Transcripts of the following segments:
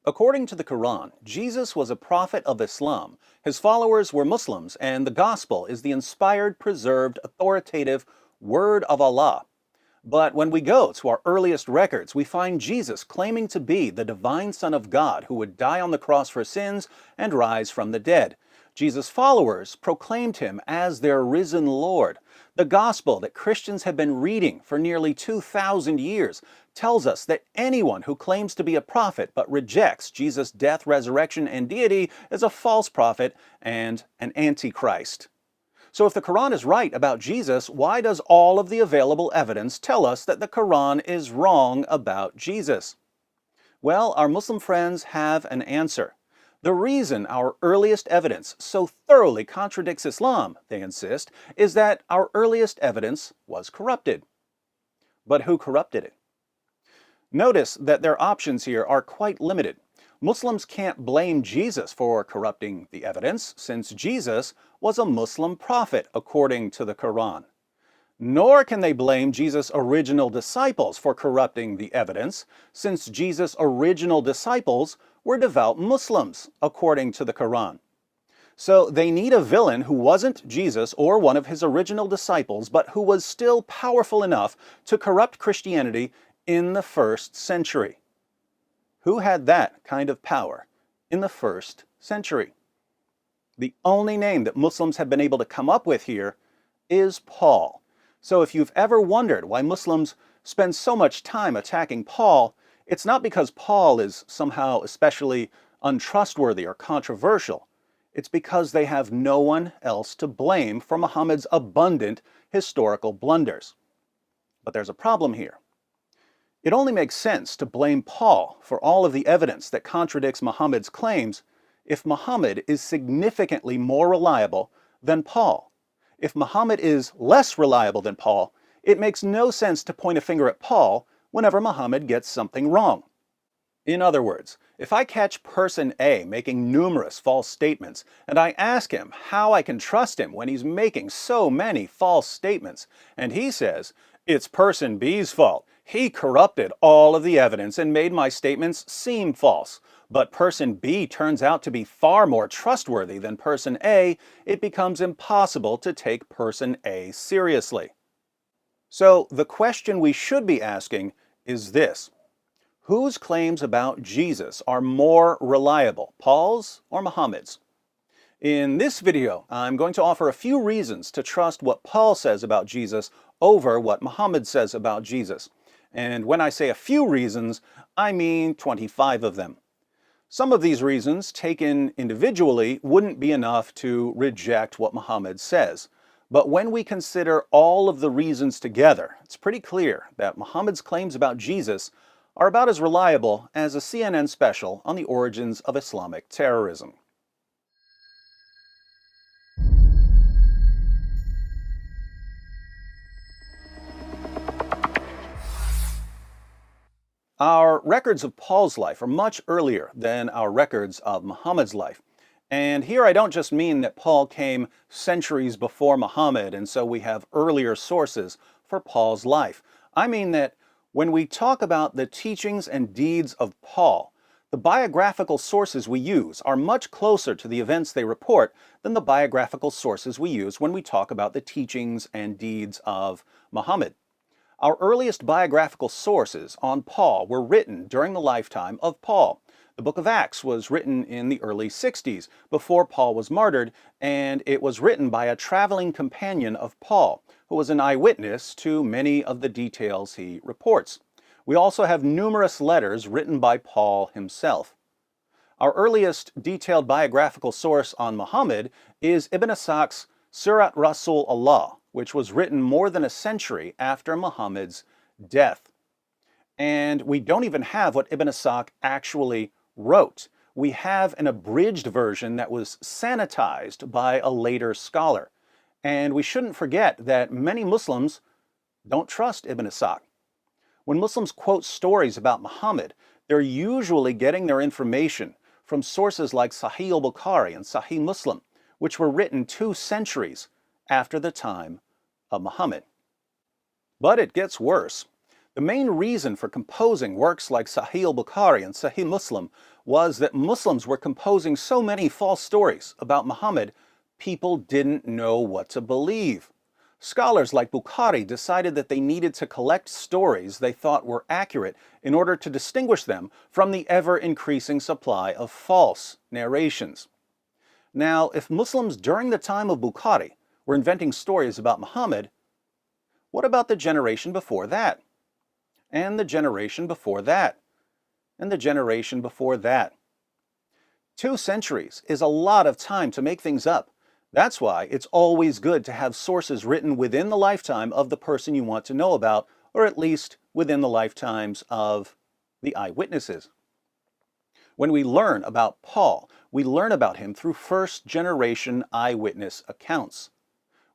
According to the Quran, Jesus was a prophet of Islam, his followers were Muslims, and the Gospel is the inspired, preserved, authoritative Word of Allah. But when we go to our earliest records, we find Jesus claiming to be the divine Son of God who would die on the cross for sins and rise from the dead. Jesus' followers proclaimed him as their risen Lord. The gospel that Christians have been reading for nearly 2,000 years tells us that anyone who claims to be a prophet but rejects Jesus' death, resurrection, and deity is a false prophet and an antichrist. So if the Quran is right about Jesus, why does all of the available evidence tell us that the Quran is wrong about Jesus? Well, our Muslim friends have an answer. The reason our earliest evidence so thoroughly contradicts Islam, they insist, is that our earliest evidence was corrupted. But who corrupted it? Notice that their options here are quite limited. Muslims can't blame Jesus for corrupting the evidence, since Jesus was a Muslim prophet according to the Quran. Nor can they blame Jesus' original disciples for corrupting the evidence, since Jesus' original disciples were devout Muslims, according to the Quran. So they need a villain who wasn't Jesus or one of his original disciples, but who was still powerful enough to corrupt Christianity in the first century. Who had that kind of power in the first century? The only name that Muslims have been able to come up with here is Paul. So if you've ever wondered why Muslims spend so much time attacking Paul, it's not because Paul is somehow especially untrustworthy or controversial. It's because they have no one else to blame for Muhammad's abundant historical blunders. But there's a problem here. It only makes sense to blame Paul for all of the evidence that contradicts Muhammad's claims if Muhammad is significantly more reliable than Paul. If Muhammad is less reliable than Paul, it makes no sense to point a finger at Paul whenever Muhammad gets something wrong. In other words, if I catch person A making numerous false statements, and I ask him how I can trust him when he's making so many false statements, and he says, it's person B's fault, he corrupted all of the evidence and made my statements seem false, but person B turns out to be far more trustworthy than person A, it becomes impossible to take person A seriously. So the question we should be asking is this: whose claims about Jesus are more reliable, Paul's or Muhammad's? In this video, I'm going to offer a few reasons to trust what Paul says about Jesus over what Muhammad says about Jesus. And when I say a few reasons, I mean 25 of them. Some of these reasons, taken individually, wouldn't be enough to reject what Muhammad says. But when we consider all of the reasons together, it's pretty clear that Muhammad's claims about Jesus are about as reliable as a CNN special on the origins of Islamic terrorism. Our records of Paul's life are much earlier than our records of Muhammad's life. And here I don't just mean that Paul came centuries before Muhammad, and so we have earlier sources for Paul's life. I mean that when we talk about the teachings and deeds of Paul, the biographical sources we use are much closer to the events they report than the biographical sources we use when we talk about the teachings and deeds of Muhammad. Our earliest biographical sources on Paul were written during the lifetime of Paul. The book of Acts was written in the early 60s, before Paul was martyred, and it was written by a traveling companion of Paul, who was an eyewitness to many of the details he reports. We also have numerous letters written by Paul himself. Our earliest detailed biographical source on Muhammad is Ibn Ishaq's Sirat Rasul Allah, which was written more than a century after Muhammad's death. And we don't even have what Ibn Ishaq actually wrote. We have an abridged version that was sanitized by a later scholar. And we shouldn't forget that many Muslims don't trust Ibn Ishaq. When Muslims quote stories about Muhammad, they're usually getting their information from sources like Sahih al-Bukhari and Sahih Muslim, which were written 2 centuries after the time of Muhammad. But it gets worse. The main reason for composing works like Sahih al-Bukhari and Sahih Muslim was that Muslims were composing so many false stories about Muhammad, people didn't know what to believe. Scholars like Bukhari decided that they needed to collect stories they thought were accurate in order to distinguish them from the ever-increasing supply of false narrations. Now, if Muslims during the time of Bukhari were inventing stories about Muhammad, what about the generation before that? And the generation before that? And the generation before that? 2 centuries is a lot of time to make things up. That's why it's always good to have sources written within the lifetime of the person you want to know about, or at least within the lifetimes of the eyewitnesses. When we learn about Paul, we learn about him through first-generation eyewitness accounts.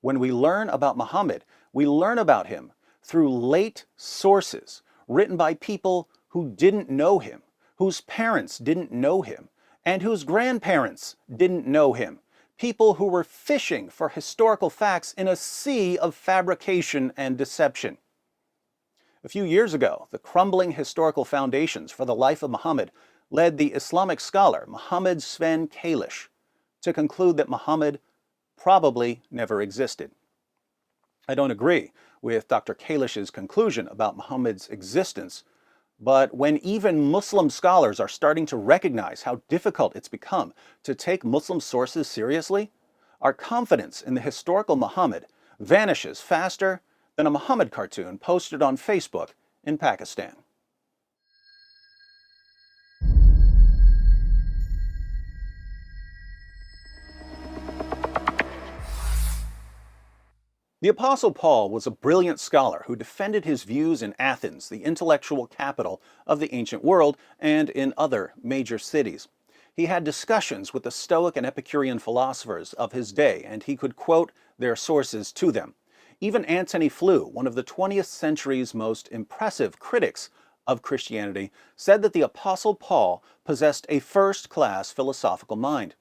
When we learn about Muhammad, we learn about him through late sources written by people who didn't know him, whose parents didn't know him, and whose grandparents didn't know him. People who were fishing for historical facts in a sea of fabrication and deception. A few years ago, the crumbling historical foundations for the life of Muhammad led the Islamic scholar Muhammad Sven Kalish to conclude that Muhammad probably never existed. I don't agree with Dr. Kalish's conclusion about Muhammad's existence, but when even Muslim scholars are starting to recognize how difficult it's become to take Muslim sources seriously, our confidence in the historical Muhammad vanishes faster than a Muhammad cartoon posted on Facebook in Pakistan. The Apostle Paul was a brilliant scholar who defended his views in Athens, the intellectual capital of the ancient world, and in other major cities. He had discussions with the Stoic and Epicurean philosophers of his day, and he could quote their sources to them. Even Antony Flew, one of the 20th century's most impressive critics of Christianity, said that the Apostle Paul possessed a first-class philosophical mind.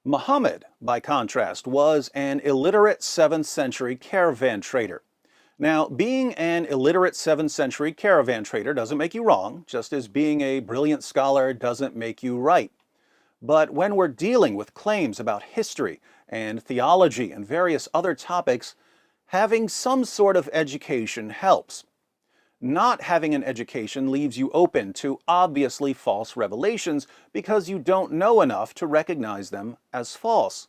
Muhammad, by contrast, was an illiterate 7th century caravan trader. Now, being an illiterate 7th century caravan trader doesn't make you wrong, just as being a brilliant scholar doesn't make you right. But when we're dealing with claims about history and theology and various other topics, having some sort of education helps. Not having an education leaves you open to obviously false revelations because you don't know enough to recognize them as false.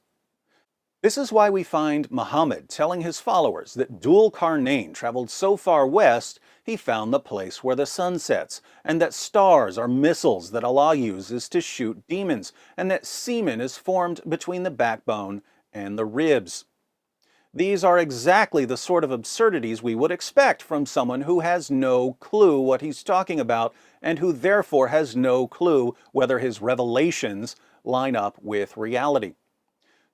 This is why we find Muhammad telling his followers that Dhul Qarnayn traveled so far west he found the place where the sun sets, and that stars are missiles that Allah uses to shoot demons, and that semen is formed between the backbone and the ribs. These are exactly the sort of absurdities we would expect from someone who has no clue what he's talking about and who therefore has no clue whether his revelations line up with reality.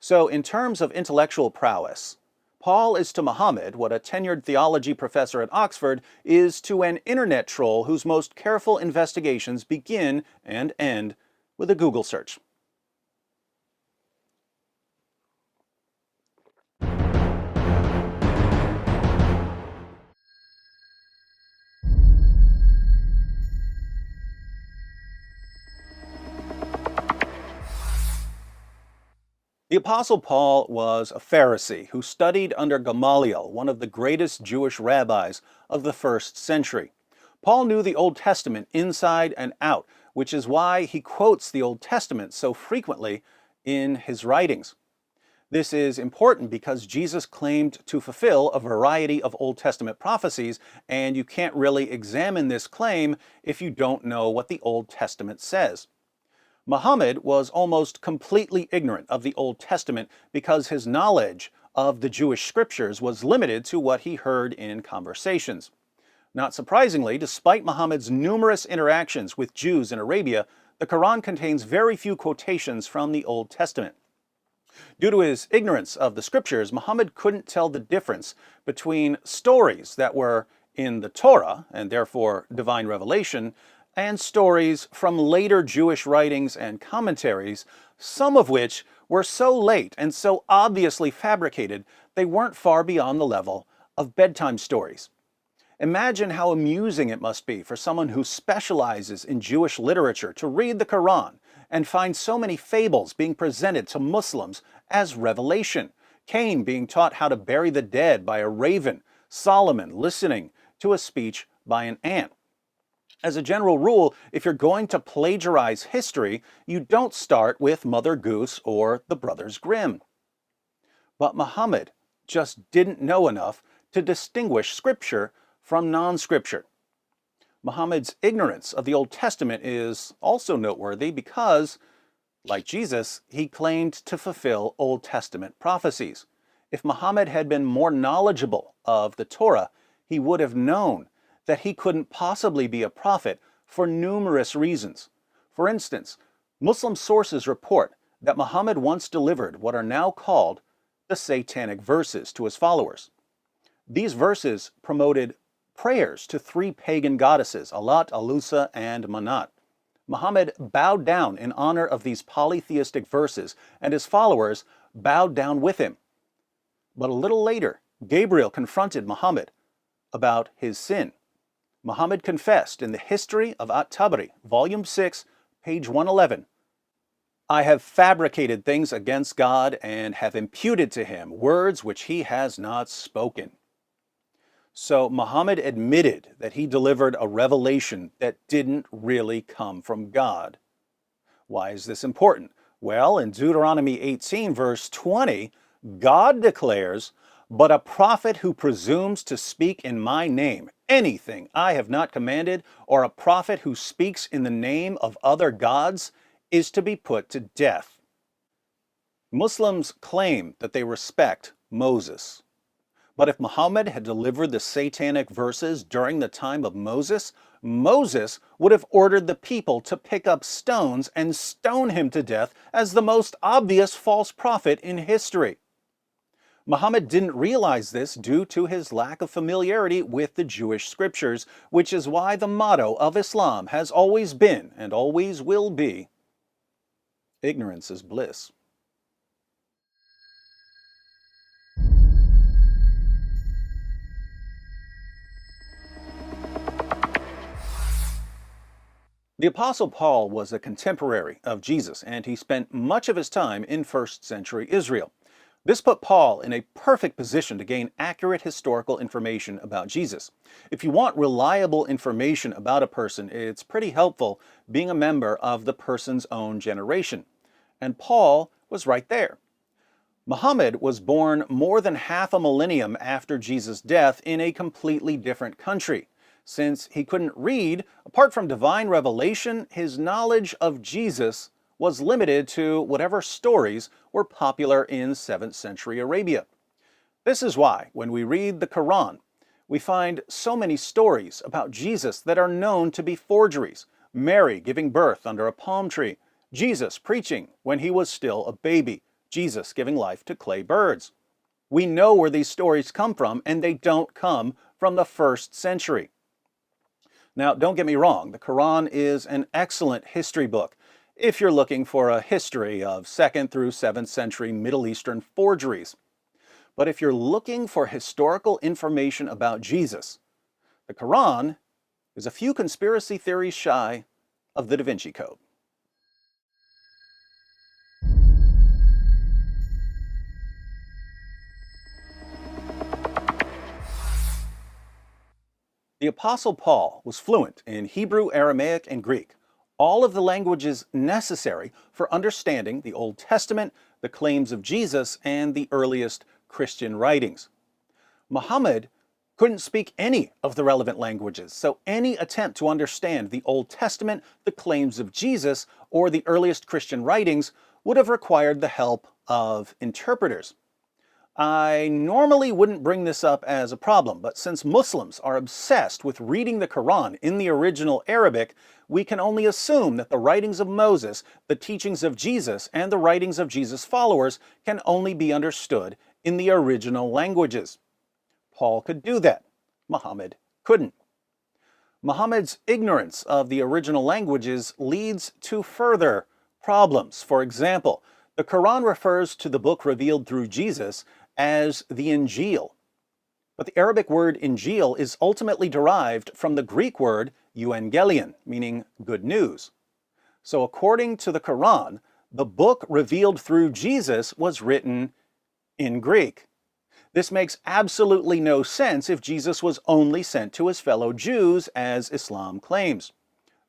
So in terms of intellectual prowess, Paul is to Muhammad what a tenured theology professor at Oxford is to an internet troll whose most careful investigations begin and end with a Google search. The Apostle Paul was a Pharisee who studied under Gamaliel, one of the greatest Jewish rabbis of the 1st century. Paul knew the Old Testament inside and out, which is why he quotes the Old Testament so frequently in his writings. This is important because Jesus claimed to fulfill a variety of Old Testament prophecies, and you can't really examine this claim if you don't know what the Old Testament says. Muhammad was almost completely ignorant of the Old Testament because his knowledge of the Jewish scriptures was limited to what he heard in conversations. Not surprisingly, despite Muhammad's numerous interactions with Jews in Arabia, the Quran contains very few quotations from the Old Testament. Due to his ignorance of the scriptures, Muhammad couldn't tell the difference between stories that were in the Torah, and therefore divine revelation, and stories from later Jewish writings and commentaries, some of which were so late and so obviously fabricated they weren't far beyond the level of bedtime stories. Imagine how amusing it must be for someone who specializes in Jewish literature to read the Quran and find so many fables being presented to Muslims as revelation. Cain being taught how to bury the dead by a raven, Solomon listening to a speech by an ant. As a general rule, if you're going to plagiarize history, you don't start with Mother Goose or the Brothers Grimm. But Muhammad just didn't know enough to distinguish scripture from non-scripture. Muhammad's ignorance of the Old Testament is also noteworthy because, like Jesus, he claimed to fulfill Old Testament prophecies. If Muhammad had been more knowledgeable of the Torah, he would have known that he couldn't possibly be a prophet for numerous reasons. For instance, Muslim sources report that Muhammad once delivered what are now called the Satanic verses to his followers. These verses promoted prayers to three pagan goddesses, Alat, Alusa, and Manat. Muhammad bowed down in honor of these polytheistic verses, and his followers bowed down with him. But a little later, Gabriel confronted Muhammad about his sin. Muhammad confessed in the History of At-Tabari, Volume 6, page 111, "I have fabricated things against God and have imputed to him words which he has not spoken." So Muhammad admitted that he delivered a revelation that didn't really come from God. Why is this important? Well, in Deuteronomy 18, verse 20, God declares, "But a prophet who presumes to speak in my name anything I have not commanded, or a prophet who speaks in the name of other gods, is to be put to death." Muslims claim that they respect Moses. But if Muhammad had delivered the Satanic verses during the time of Moses, Moses would have ordered the people to pick up stones and stone him to death as the most obvious false prophet in history. Muhammad didn't realize this due to his lack of familiarity with the Jewish scriptures, which is why the motto of Islam has always been, and always will be, ignorance is bliss. The Apostle Paul was a contemporary of Jesus, and he spent much of his time in first century Israel. This put Paul in a perfect position to gain accurate historical information about Jesus. If you want reliable information about a person, it's pretty helpful being a member of the person's own generation. And Paul was right there. Muhammad was born more than half a millennium after Jesus' death in a completely different country. Since he couldn't read, apart from divine revelation, his knowledge of Jesus was limited to whatever stories were popular in 7th century Arabia. This is why, when we read the Quran, we find so many stories about Jesus that are known to be forgeries. Mary giving birth under a palm tree, Jesus preaching when he was still a baby, Jesus giving life to clay birds. We know where these stories come from, and they don't come from the 1st century. Now, don't get me wrong, the Quran is an excellent history book if you're looking for a history of 2nd through 7th century Middle Eastern forgeries. But if you're looking for historical information about Jesus, the Quran is a few conspiracy theories shy of the Da Vinci Code. The Apostle Paul was fluent in Hebrew, Aramaic, and Greek, all of the languages necessary for understanding the Old Testament, the claims of Jesus, and the earliest Christian writings. Muhammad couldn't speak any of the relevant languages, so any attempt to understand the Old Testament, the claims of Jesus, or the earliest Christian writings would have required the help of interpreters. I normally wouldn't bring this up as a problem, but since Muslims are obsessed with reading the Quran in the original Arabic, we can only assume that the writings of Moses, the teachings of Jesus, and the writings of Jesus' followers can only be understood in the original languages. Paul could do that. Muhammad couldn't. Muhammad's ignorance of the original languages leads to further problems. For example, the Quran refers to the book revealed through Jesus as the Injil. But the Arabic word Injil is ultimately derived from the Greek word euangelion, meaning good news. So according to the Quran, the book revealed through Jesus was written in Greek. This makes absolutely no sense if Jesus was only sent to his fellow Jews, as Islam claims.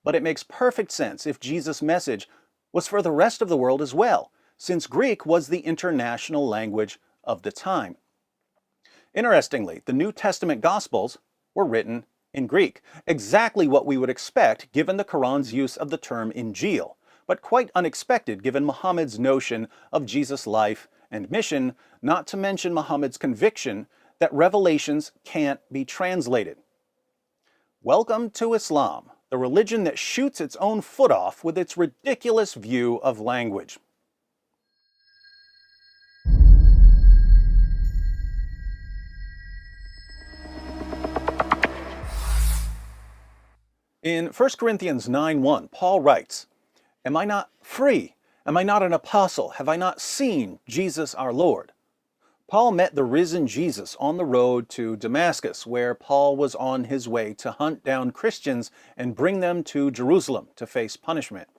But it makes perfect sense if Jesus' message was for the rest of the world as well, since Greek was the international language of the time. Interestingly, the New Testament Gospels were written in Greek, exactly what we would expect given the Quran's use of the term Injil, but quite unexpected given Muhammad's notion of Jesus' life and mission, not to mention Muhammad's conviction that revelations can't be translated. Welcome to Islam, the religion that shoots its own foot off with its ridiculous view of language. In 1 Corinthians 9:1, Paul writes, "Am I not free? Am I not an apostle? Have I not seen Jesus our Lord?" Paul met the risen Jesus on the road to Damascus, where Paul was on his way to hunt down Christians and bring them to Jerusalem to face punishment.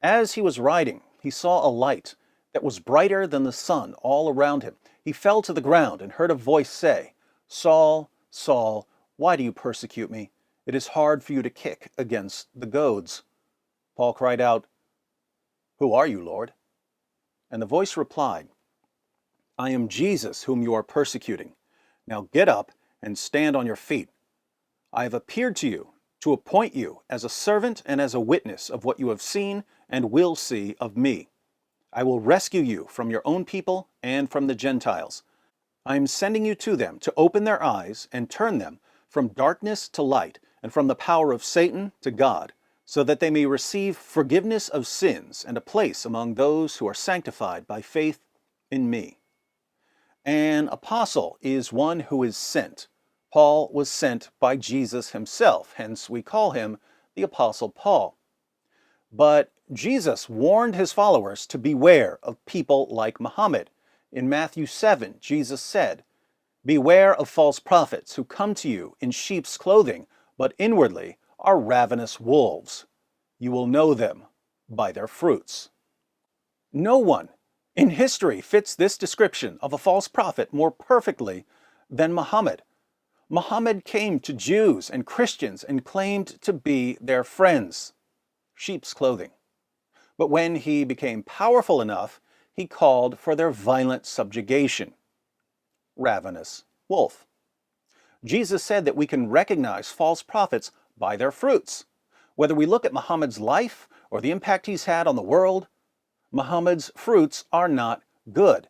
As he was riding, he saw a light that was brighter than the sun all around him. He fell to the ground and heard a voice say, "Saul, Saul, why do you persecute me? It is hard for you to kick against the goads." Paul cried out, "Who are you, Lord?" And the voice replied, "I am Jesus whom you are persecuting. Now get up and stand on your feet. I have appeared to you to appoint you as a servant and as a witness of what you have seen and will see of me. I will rescue you from your own people and from the Gentiles. I am sending you to them to open their eyes and turn them from darkness to light and from the power of Satan to God, so that they may receive forgiveness of sins and a place among those who are sanctified by faith in me." An apostle is one who is sent. Paul was sent by Jesus himself, hence we call him the Apostle Paul. But Jesus warned his followers to beware of people like Muhammad. In Matthew 7, Jesus said, "Beware of false prophets who come to you in sheep's clothing, but inwardly are ravenous wolves. You will know them by their fruits." No one in history fits this description of a false prophet more perfectly than Muhammad. Muhammad came to Jews and Christians and claimed to be their friends, sheep's clothing. But when he became powerful enough, he called for their violent subjugation, ravenous wolf. Jesus said that we can recognize false prophets by their fruits. Whether we look at Muhammad's life or the impact he's had on the world, Muhammad's fruits are not good.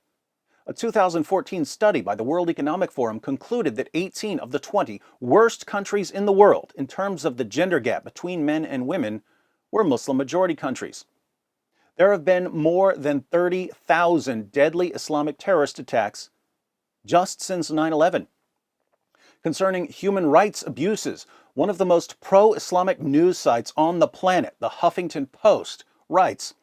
A 2014 study by the World Economic Forum concluded that 18 of the 20 worst countries in the world in terms of the gender gap between men and women were Muslim-majority countries. There have been more than 30,000 deadly Islamic terrorist attacks just since 9/11. Concerning human rights abuses, one of the most pro-Islamic news sites on the planet, the Huffington Post, writes,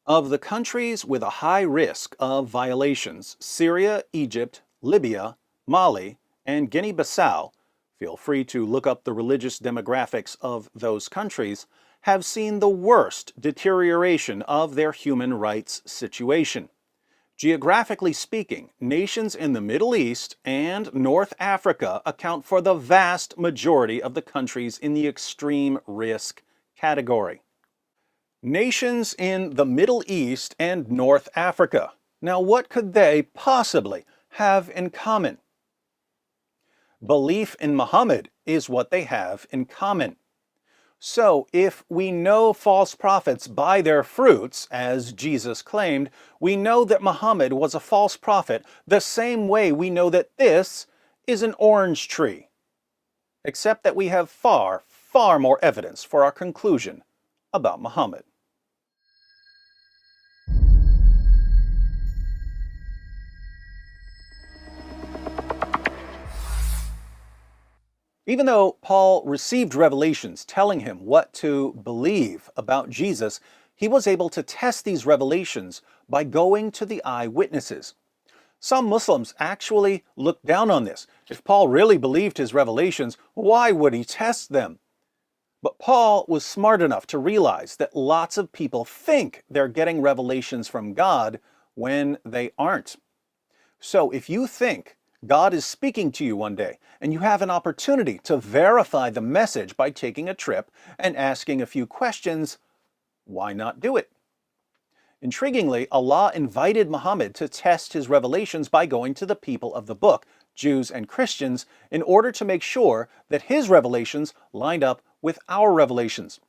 "Of the countries with a high risk of violations, Syria, Egypt, Libya, Mali, and Guinea-Bissau, feel free to look up the religious demographics of those countries, have seen the worst deterioration of their human rights situation. Geographically speaking, nations in the Middle East and North Africa account for the vast majority of the countries in the extreme risk category." Nations in the Middle East and North Africa. Now, what could they possibly have in common? Belief in Muhammad is what they have in common. So, if we know false prophets by their fruits, as Jesus claimed, we know that Muhammad was a false prophet the same way we know that this is an orange tree. Except that we have far, far more evidence for our conclusion about Muhammad. Even though Paul received revelations telling him what to believe about Jesus, he was able to test these revelations by going to the eyewitnesses. Some Muslims actually look down on this. If Paul really believed his revelations, why would he test them? But Paul was smart enough to realize that lots of people think they're getting revelations from God when they aren't. So if you think God is speaking to you one day and you have an opportunity to verify the message by taking a trip and asking a few questions, why not do it? Intriguingly, Allah invited Muhammad to test his revelations by going to the people of the book, Jews and Christians, in order to make sure that his revelations lined up with our revelations.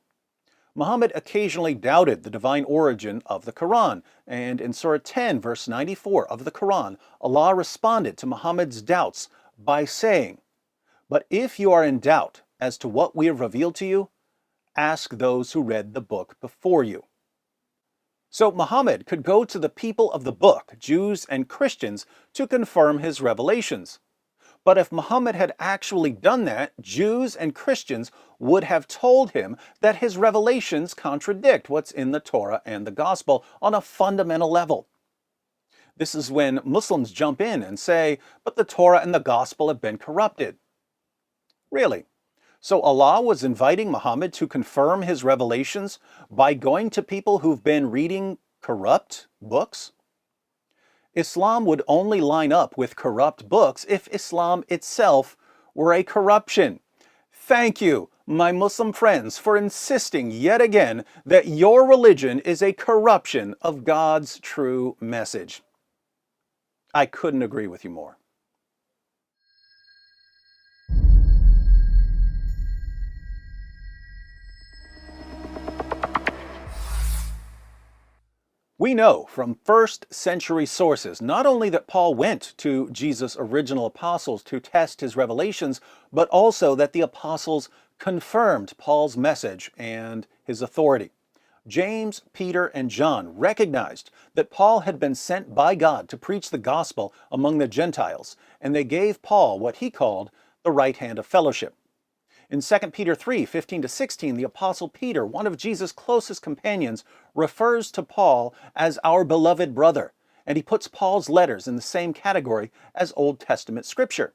Muhammad occasionally doubted the divine origin of the Quran, and in Surah 10, verse 94 of the Quran, Allah responded to Muhammad's doubts by saying, "But if you are in doubt as to what we have revealed to you, ask those who read the book before you." So Muhammad could go to the people of the book, Jews and Christians, to confirm his revelations. But if Muhammad had actually done that, Jews and Christians would have told him that his revelations contradict what's in the Torah and the Gospel on a fundamental level. This is when Muslims jump in and say, but the Torah and the Gospel have been corrupted. Really? So Allah was inviting Muhammad to confirm his revelations by going to people who've been reading corrupt books? Islam would only line up with corrupt books if Islam itself were a corruption. Thank you, my Muslim friends, for insisting yet again that your religion is a corruption of God's true message. I couldn't agree with you more. We know from first-century sources not only that Paul went to Jesus' original apostles to test his revelations, but also that the apostles confirmed Paul's message and his authority. James, Peter, and John recognized that Paul had been sent by God to preach the gospel among the Gentiles, and they gave Paul what he called the right hand of fellowship. In 2 Peter 3, 15-16, the Apostle Peter, one of Jesus' closest companions, refers to Paul as our beloved brother, and he puts Paul's letters in the same category as Old Testament scripture.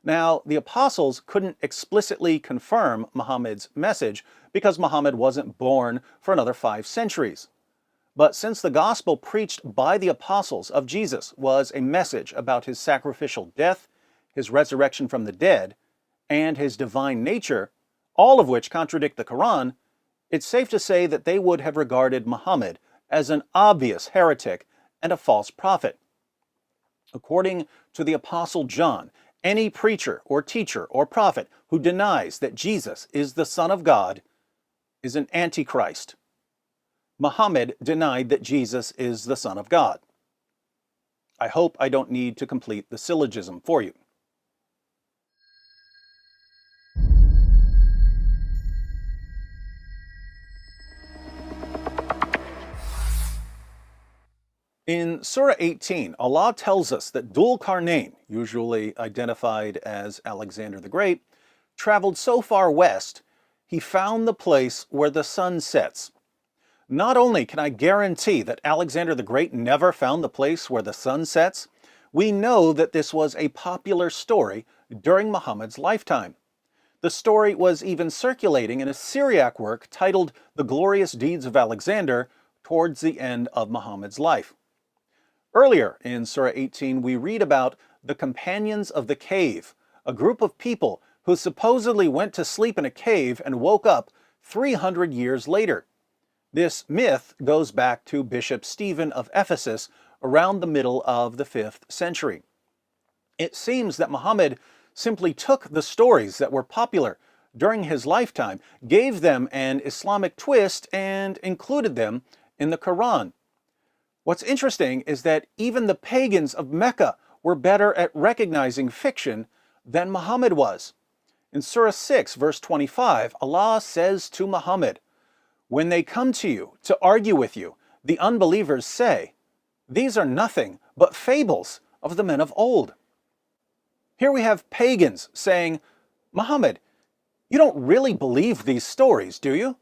Now, the apostles couldn't explicitly confirm Muhammad's message because Muhammad wasn't born for another 5 centuries. But since the gospel preached by the apostles of Jesus was a message about his sacrificial death, his resurrection from the dead, and his divine nature, all of which contradict the Quran, it's safe to say that they would have regarded Muhammad as an obvious heretic and a false prophet. According to the Apostle John, any preacher or teacher or prophet who denies that Jesus is the Son of God is an antichrist. Muhammad denied that Jesus is the Son of God. I hope I don't need to complete the syllogism for you. In Surah 18, Allah tells us that Dhul Qarnayn, usually identified as Alexander the Great, traveled so far west, he found the place where the sun sets. Not only can I guarantee that Alexander the Great never found the place where the sun sets, we know that this was a popular story during Muhammad's lifetime. The story was even circulating in a Syriac work titled The Glorious Deeds of Alexander towards the end of Muhammad's life. Earlier in Surah 18, we read about the Companions of the Cave, a group of people who supposedly went to sleep in a cave and woke up 300 years later. This myth goes back to Bishop Stephen of Ephesus around the middle of the 5th century. It seems that Muhammad simply took the stories that were popular during his lifetime, gave them an Islamic twist, and included them in the Quran. What's interesting is that even the pagans of Mecca were better at recognizing fiction than Muhammad was. In Surah 6, verse 25, Allah says to Muhammad, "When they come to you to argue with you, the unbelievers say, 'These are nothing but fables of the men of old.'" Here we have pagans saying, "Muhammad, you don't really believe these stories, do you?"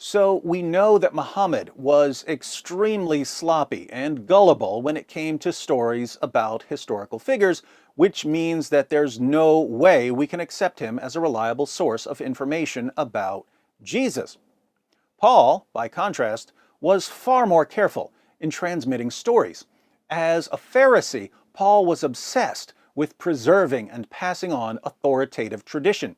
So we know that Muhammad was extremely sloppy and gullible when it came to stories about historical figures, which means that there's no way we can accept him as a reliable source of information about Jesus. Paul, by contrast, was far more careful in transmitting stories. As a Pharisee, Paul was obsessed with preserving and passing on authoritative tradition.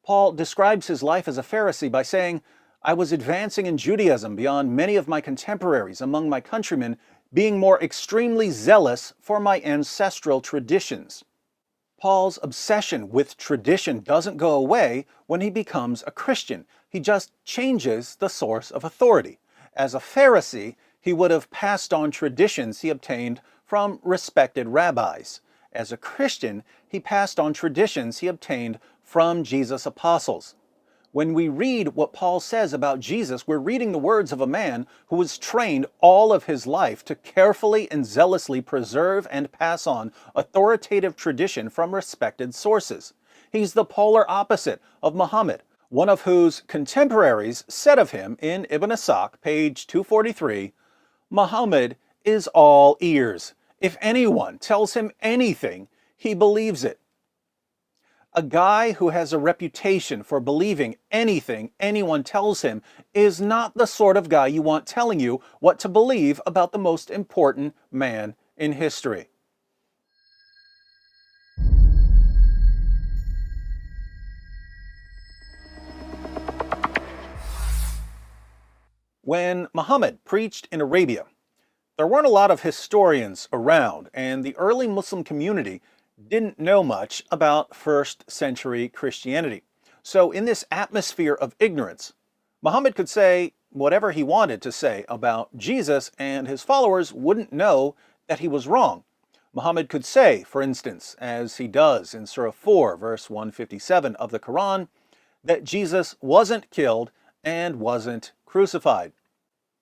Paul describes his life as a Pharisee by saying, "I was advancing in Judaism beyond many of my contemporaries among my countrymen, being more extremely zealous for my ancestral traditions." Paul's obsession with tradition doesn't go away when he becomes a Christian. He just changes the source of authority. As a Pharisee, he would have passed on traditions he obtained from respected rabbis. As a Christian, he passed on traditions he obtained from Jesus' apostles. When we read what Paul says about Jesus, we're reading the words of a man who was trained all of his life to carefully and zealously preserve and pass on authoritative tradition from respected sources. He's the polar opposite of Muhammad, one of whose contemporaries said of him in Ibn Ishaq, page 243, "Muhammad is all ears. If anyone tells him anything, he believes it." A guy who has a reputation for believing anything anyone tells him is not the sort of guy you want telling you what to believe about the most important man in history. When Muhammad preached in Arabia, there weren't a lot of historians around, and the early Muslim community didn't know much about first century Christianity. So in this atmosphere of ignorance, Muhammad could say whatever he wanted to say about Jesus, and his followers wouldn't know that he was wrong. Muhammad could say, for instance, as he does in Surah 4, verse 157 of the Quran, that Jesus wasn't killed and wasn't crucified.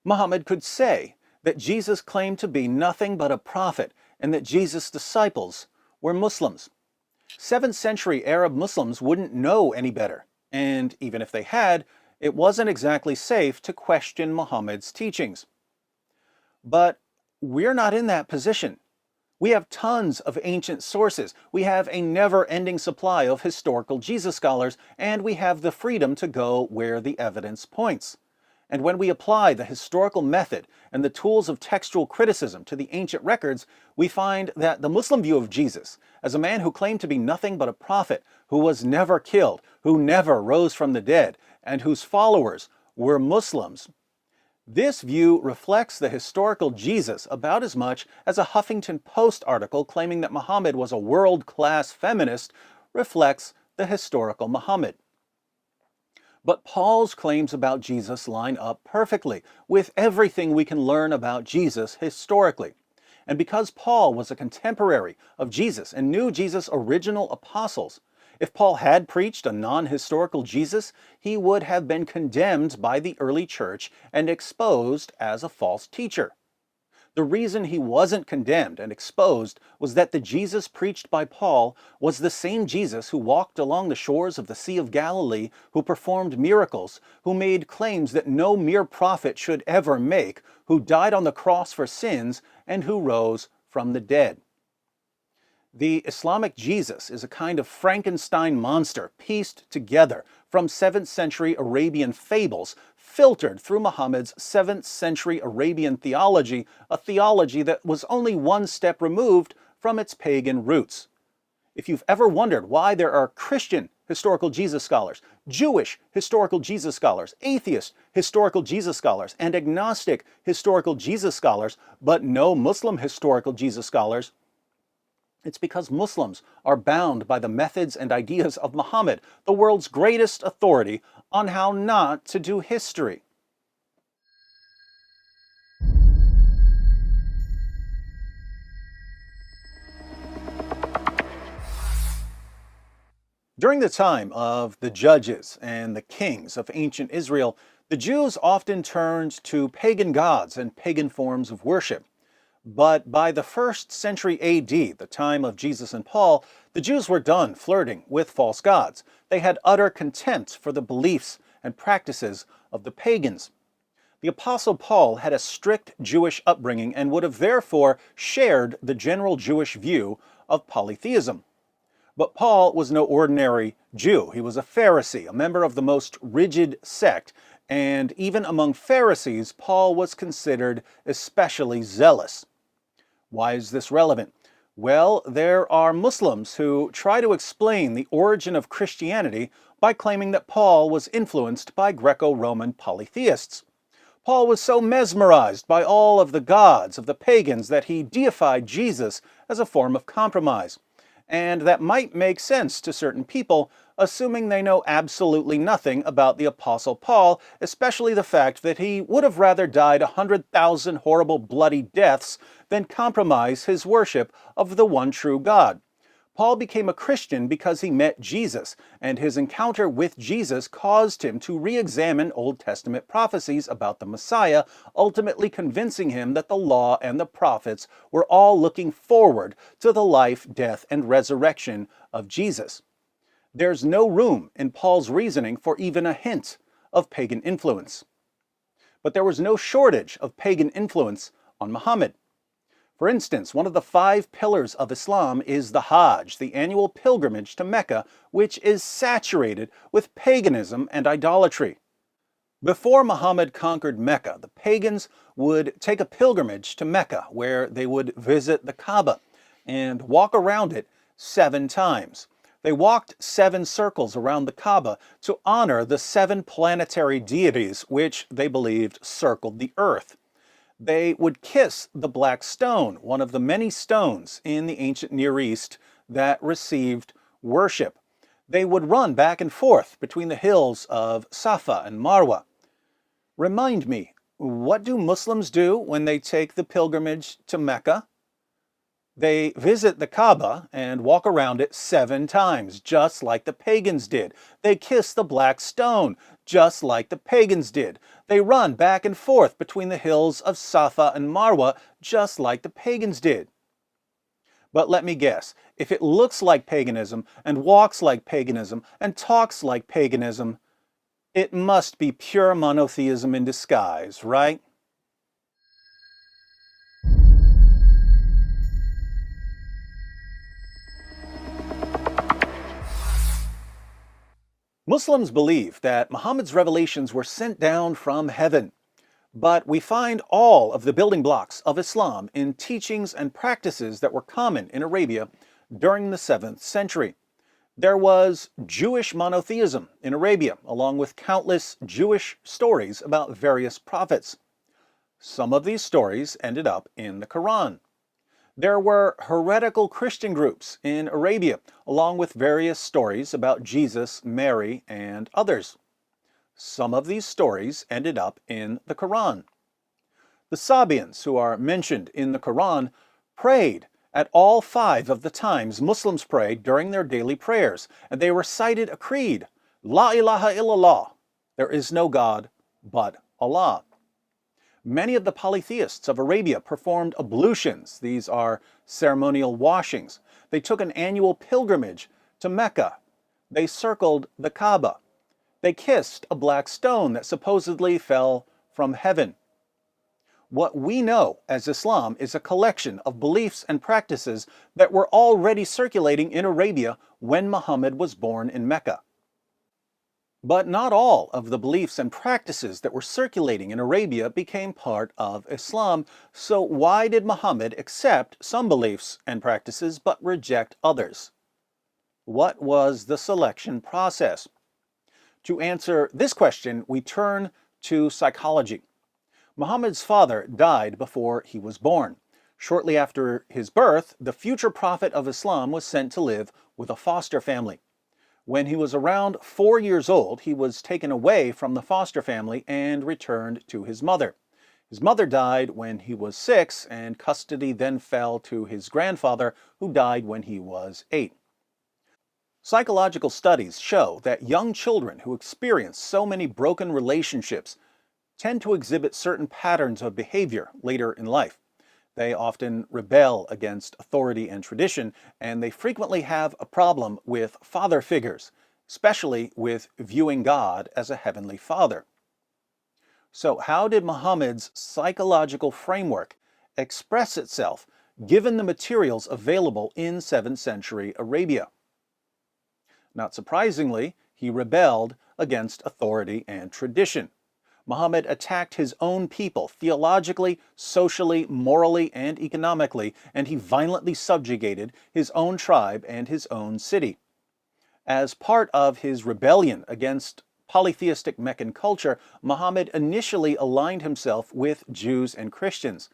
Muhammad could say that Jesus claimed to be nothing but a prophet and that Jesus' disciples were Muslims. 7th century Arab Muslims wouldn't know any better, and even if they had, it wasn't exactly safe to question Muhammad's teachings. But we're not in that position. We have tons of ancient sources, we have a never-ending supply of historical Jesus scholars, and we have the freedom to go where the evidence points. And when we apply the historical method and the tools of textual criticism to the ancient records, we find that the Muslim view of Jesus as a man who claimed to be nothing but a prophet, who was never killed, who never rose from the dead, and whose followers were Muslims, this view reflects the historical Jesus about as much as a Huffington Post article claiming that Muhammad was a world-class feminist reflects the historical Muhammad. But Paul's claims about Jesus line up perfectly with everything we can learn about Jesus historically. And because Paul was a contemporary of Jesus and knew Jesus' original apostles, if Paul had preached a non-historical Jesus, he would have been condemned by the early church and exposed as a false teacher. The reason he wasn't condemned and exposed was that the Jesus preached by Paul was the same Jesus who walked along the shores of the Sea of Galilee, who performed miracles, who made claims that no mere prophet should ever make, who died on the cross for sins, and who rose from the dead. The Islamic Jesus is a kind of Frankenstein monster pieced together from 7th century Arabian fables, filtered through Muhammad's 7th century Arabian theology, a theology that was only one step removed from its pagan roots. If you've ever wondered why there are Christian historical Jesus scholars, Jewish historical Jesus scholars, atheist historical Jesus scholars, and agnostic historical Jesus scholars, but no Muslim historical Jesus scholars, it's because Muslims are bound by the methods and ideas of Muhammad, the world's greatest authority on how not to do history. During the time of the judges and the kings of ancient Israel, the Jews often turned to pagan gods and pagan forms of worship. But by the 1st century AD, the time of Jesus and Paul, the Jews were done flirting with false gods. They had utter contempt for the beliefs and practices of the pagans. The Apostle Paul had a strict Jewish upbringing and would have therefore shared the general Jewish view of polytheism. But Paul was no ordinary Jew. He was a Pharisee, a member of the most rigid sect, and even among Pharisees, Paul was considered especially zealous. Why is this relevant? Well, there are Muslims who try to explain the origin of Christianity by claiming that Paul was influenced by Greco-Roman polytheists. Paul was so mesmerized by all of the gods of the pagans that he deified Jesus as a form of compromise. And that might make sense to certain people, assuming they know absolutely nothing about the Apostle Paul, especially the fact that he would have rather died 100,000 horrible bloody deaths than compromise his worship of the one true God. Paul became a Christian because he met Jesus, and his encounter with Jesus caused him to re-examine Old Testament prophecies about the Messiah, ultimately convincing him that the law and the prophets were all looking forward to the life, death, and resurrection of Jesus. There's no room in Paul's reasoning for even a hint of pagan influence. But there was no shortage of pagan influence on Muhammad. For instance, one of the 5 pillars of Islam is the Hajj, the annual pilgrimage to Mecca, which is saturated with paganism and idolatry. Before Muhammad conquered Mecca, the pagans would take a pilgrimage to Mecca, where they would visit the Kaaba and walk around it 7 times. They walked 7 circles around the Kaaba to honor the 7 planetary deities which they believed circled the earth. They would kiss the black stone, one of the many stones in the ancient Near East that received worship. They would run back and forth between the hills of Safa and Marwa. Remind me, what do Muslims do when they take the pilgrimage to Mecca? They visit the Kaaba and walk around it 7 times, just like the pagans did. They kiss the black stone, just like the pagans did. They run back and forth between the hills of Safa and Marwa, just like the pagans did. But let me guess, if it looks like paganism, and walks like paganism, and talks like paganism, it must be pure monotheism in disguise, right? Muslims believe that Muhammad's revelations were sent down from heaven, but we find all of the building blocks of Islam in teachings and practices that were common in Arabia during the 7th century. There was Jewish monotheism in Arabia, along with countless Jewish stories about various prophets. Some of these stories ended up in the Quran. There were heretical Christian groups in Arabia, along with various stories about Jesus, Mary, and others. Some of these stories ended up in the Quran. The Sabians, who are mentioned in the Quran, prayed at all 5 of the times Muslims prayed during their daily prayers, and they recited a creed, La ilaha illallah, there is no God but Allah. Many of the polytheists of Arabia performed ablutions. These are ceremonial washings. They took an annual pilgrimage to Mecca. They circled the Kaaba. They kissed a black stone that supposedly fell from heaven. What we know as Islam is a collection of beliefs and practices that were already circulating in Arabia when Muhammad was born in Mecca. But not all of the beliefs and practices that were circulating in Arabia became part of Islam, so why did Muhammad accept some beliefs and practices but reject others? What was the selection process? To answer this question, we turn to psychology. Muhammad's father died before he was born. Shortly after his birth, the future prophet of Islam was sent to live with a foster family. When he was around 4 years old, he was taken away from the foster family and returned to his mother. His mother died when he was 6, and custody then fell to his grandfather, who died when he was 8. Psychological studies show that young children who experience so many broken relationships tend to exhibit certain patterns of behavior later in life. They often rebel against authority and tradition, and they frequently have a problem with father figures, especially with viewing God as a heavenly father. So, how did Muhammad's psychological framework express itself given the materials available in 7th century Arabia? Not surprisingly, he rebelled against authority and tradition. Muhammad attacked his own people theologically, socially, morally, and economically, and he violently subjugated his own tribe and his own city. As part of his rebellion against polytheistic Meccan culture, Muhammad initially aligned himself with Jews and Christians.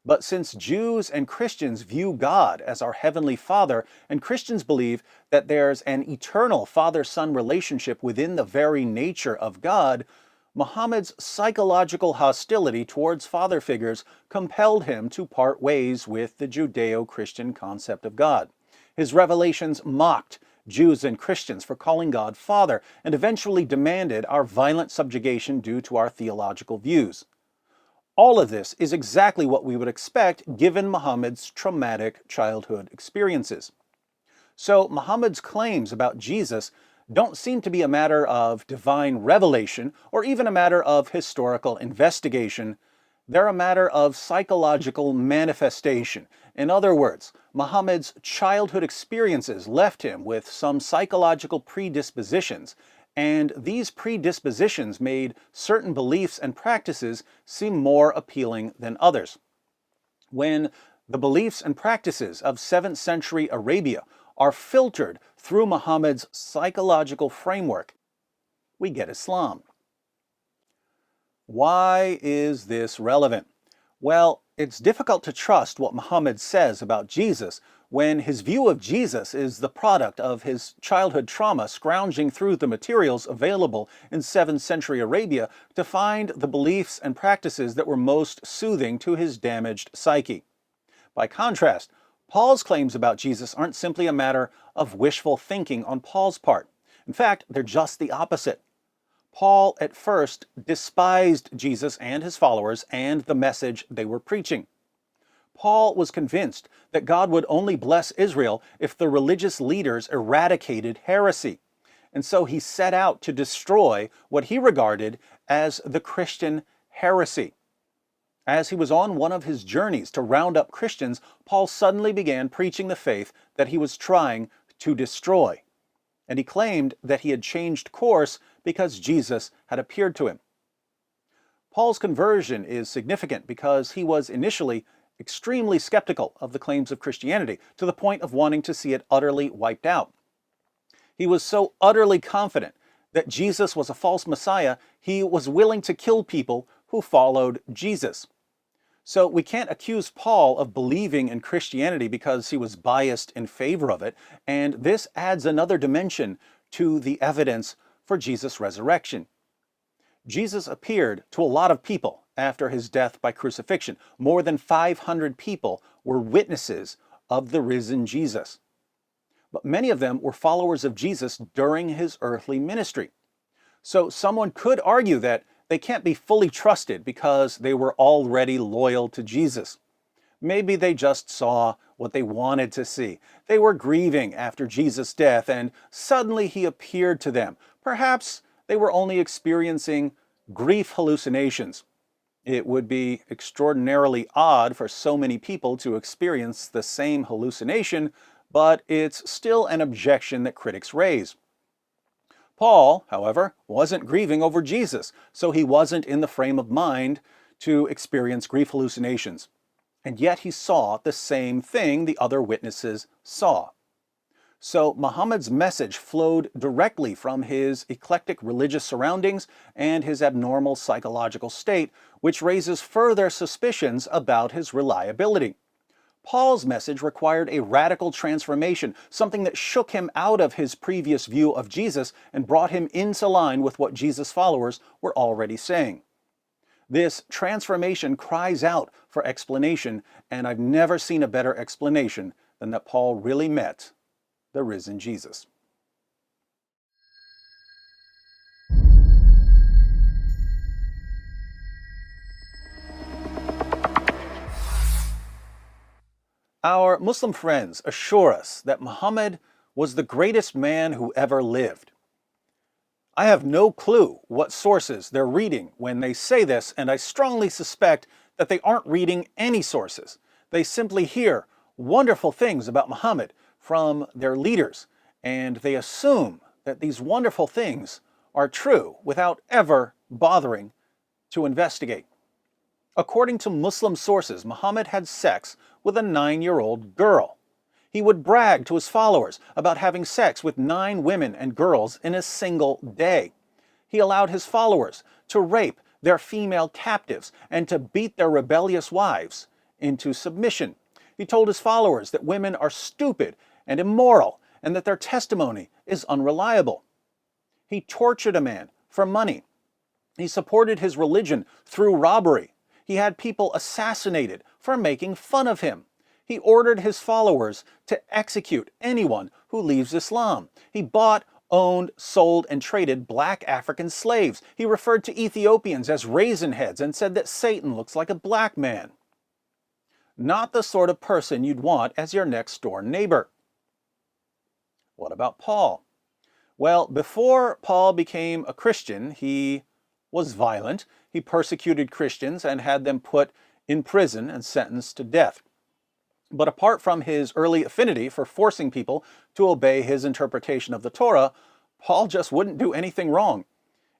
But since Jews and Christians view God as our heavenly Father, and Christians believe that there's an eternal father-son relationship within the very nature of God, Muhammad's psychological hostility towards father figures compelled him to part ways with the Judeo-Christian concept of God. His revelations mocked Jews and Christians for calling God Father, and eventually demanded our violent subjugation due to our theological views. All of this is exactly what we would expect given Muhammad's traumatic childhood experiences. So Muhammad's claims about Jesus don't seem to be a matter of divine revelation or even a matter of historical investigation. They're a matter of psychological manifestation. In other words, Muhammad's childhood experiences left him with some psychological predispositions, and these predispositions made certain beliefs and practices seem more appealing than others. When the beliefs and practices of 7th century Arabia are filtered through Muhammad's psychological framework, we get Islam. Why is this relevant? Well, it's difficult to trust what Muhammad says about Jesus when his view of Jesus is the product of his childhood trauma scrounging through the materials available in 7th century Arabia to find the beliefs and practices that were most soothing to his damaged psyche. By contrast, Paul's claims about Jesus aren't simply a matter of wishful thinking on Paul's part. In fact, they're just the opposite. Paul at first despised Jesus and his followers and the message they were preaching. Paul was convinced that God would only bless Israel if the religious leaders eradicated heresy. And so he set out to destroy what he regarded as the Christian heresy. As he was on one of his journeys to round up Christians, Paul suddenly began preaching the faith that he was trying to destroy. And he claimed that he had changed course because Jesus had appeared to him. Paul's conversion is significant because he was initially extremely skeptical of the claims of Christianity, to the point of wanting to see it utterly wiped out. He was so utterly confident that Jesus was a false Messiah, he was willing to kill people who followed Jesus. So we can't accuse Paul of believing in Christianity because he was biased in favor of it, and this adds another dimension to the evidence for Jesus' resurrection. Jesus appeared to a lot of people after his death by crucifixion. More than 500 people were witnesses of the risen Jesus. But many of them were followers of Jesus during his earthly ministry. So someone could argue that they can't be fully trusted because they were already loyal to Jesus. Maybe they just saw what they wanted to see. They were grieving after Jesus' death, and suddenly he appeared to them. Perhaps they were only experiencing grief hallucinations. It would be extraordinarily odd for so many people to experience the same hallucination, but it's still an objection that critics raise. Paul, however, wasn't grieving over Jesus, so he wasn't in the frame of mind to experience grief hallucinations. And yet he saw the same thing the other witnesses saw. So Muhammad's message flowed directly from his eclectic religious surroundings and his abnormal psychological state, which raises further suspicions about his reliability. Paul's message required a radical transformation, something that shook him out of his previous view of Jesus and brought him into line with what Jesus' followers were already saying. This transformation cries out for explanation, and I've never seen a better explanation than that Paul really met the risen Jesus. Our Muslim friends assure us that Muhammad was the greatest man who ever lived. I have no clue what sources they're reading when they say this, and I strongly suspect that they aren't reading any sources. They simply hear wonderful things about Muhammad from their leaders, and they assume that these wonderful things are true without ever bothering to investigate. According to Muslim sources, Muhammad had sex with a 9-year-old girl. He would brag to his followers about having sex with 9 women and girls in a single day. He allowed his followers to rape their female captives and to beat their rebellious wives into submission. He told his followers that women are stupid and immoral and that their testimony is unreliable. He tortured a man for money. He supported his religion through robbery. He had people assassinated for making fun of him. He ordered his followers to execute anyone who leaves Islam. He bought, owned, sold, and traded black African slaves. He referred to Ethiopians as raisin heads and said that Satan looks like a black man. Not the sort of person you'd want as your next door neighbor. What about Paul? Well, before Paul became a Christian, he was violent. He persecuted Christians and had them put in prison and sentenced to death. But apart from his early affinity for forcing people to obey his interpretation of the Torah, Paul just wouldn't do anything wrong.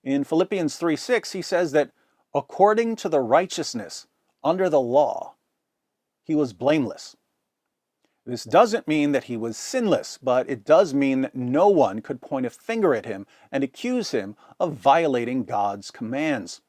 In Philippians 3:6, he says that according to the righteousness under the law, he was blameless. This doesn't mean that he was sinless, but it does mean that no one could point a finger at him and accuse him of violating God's commands.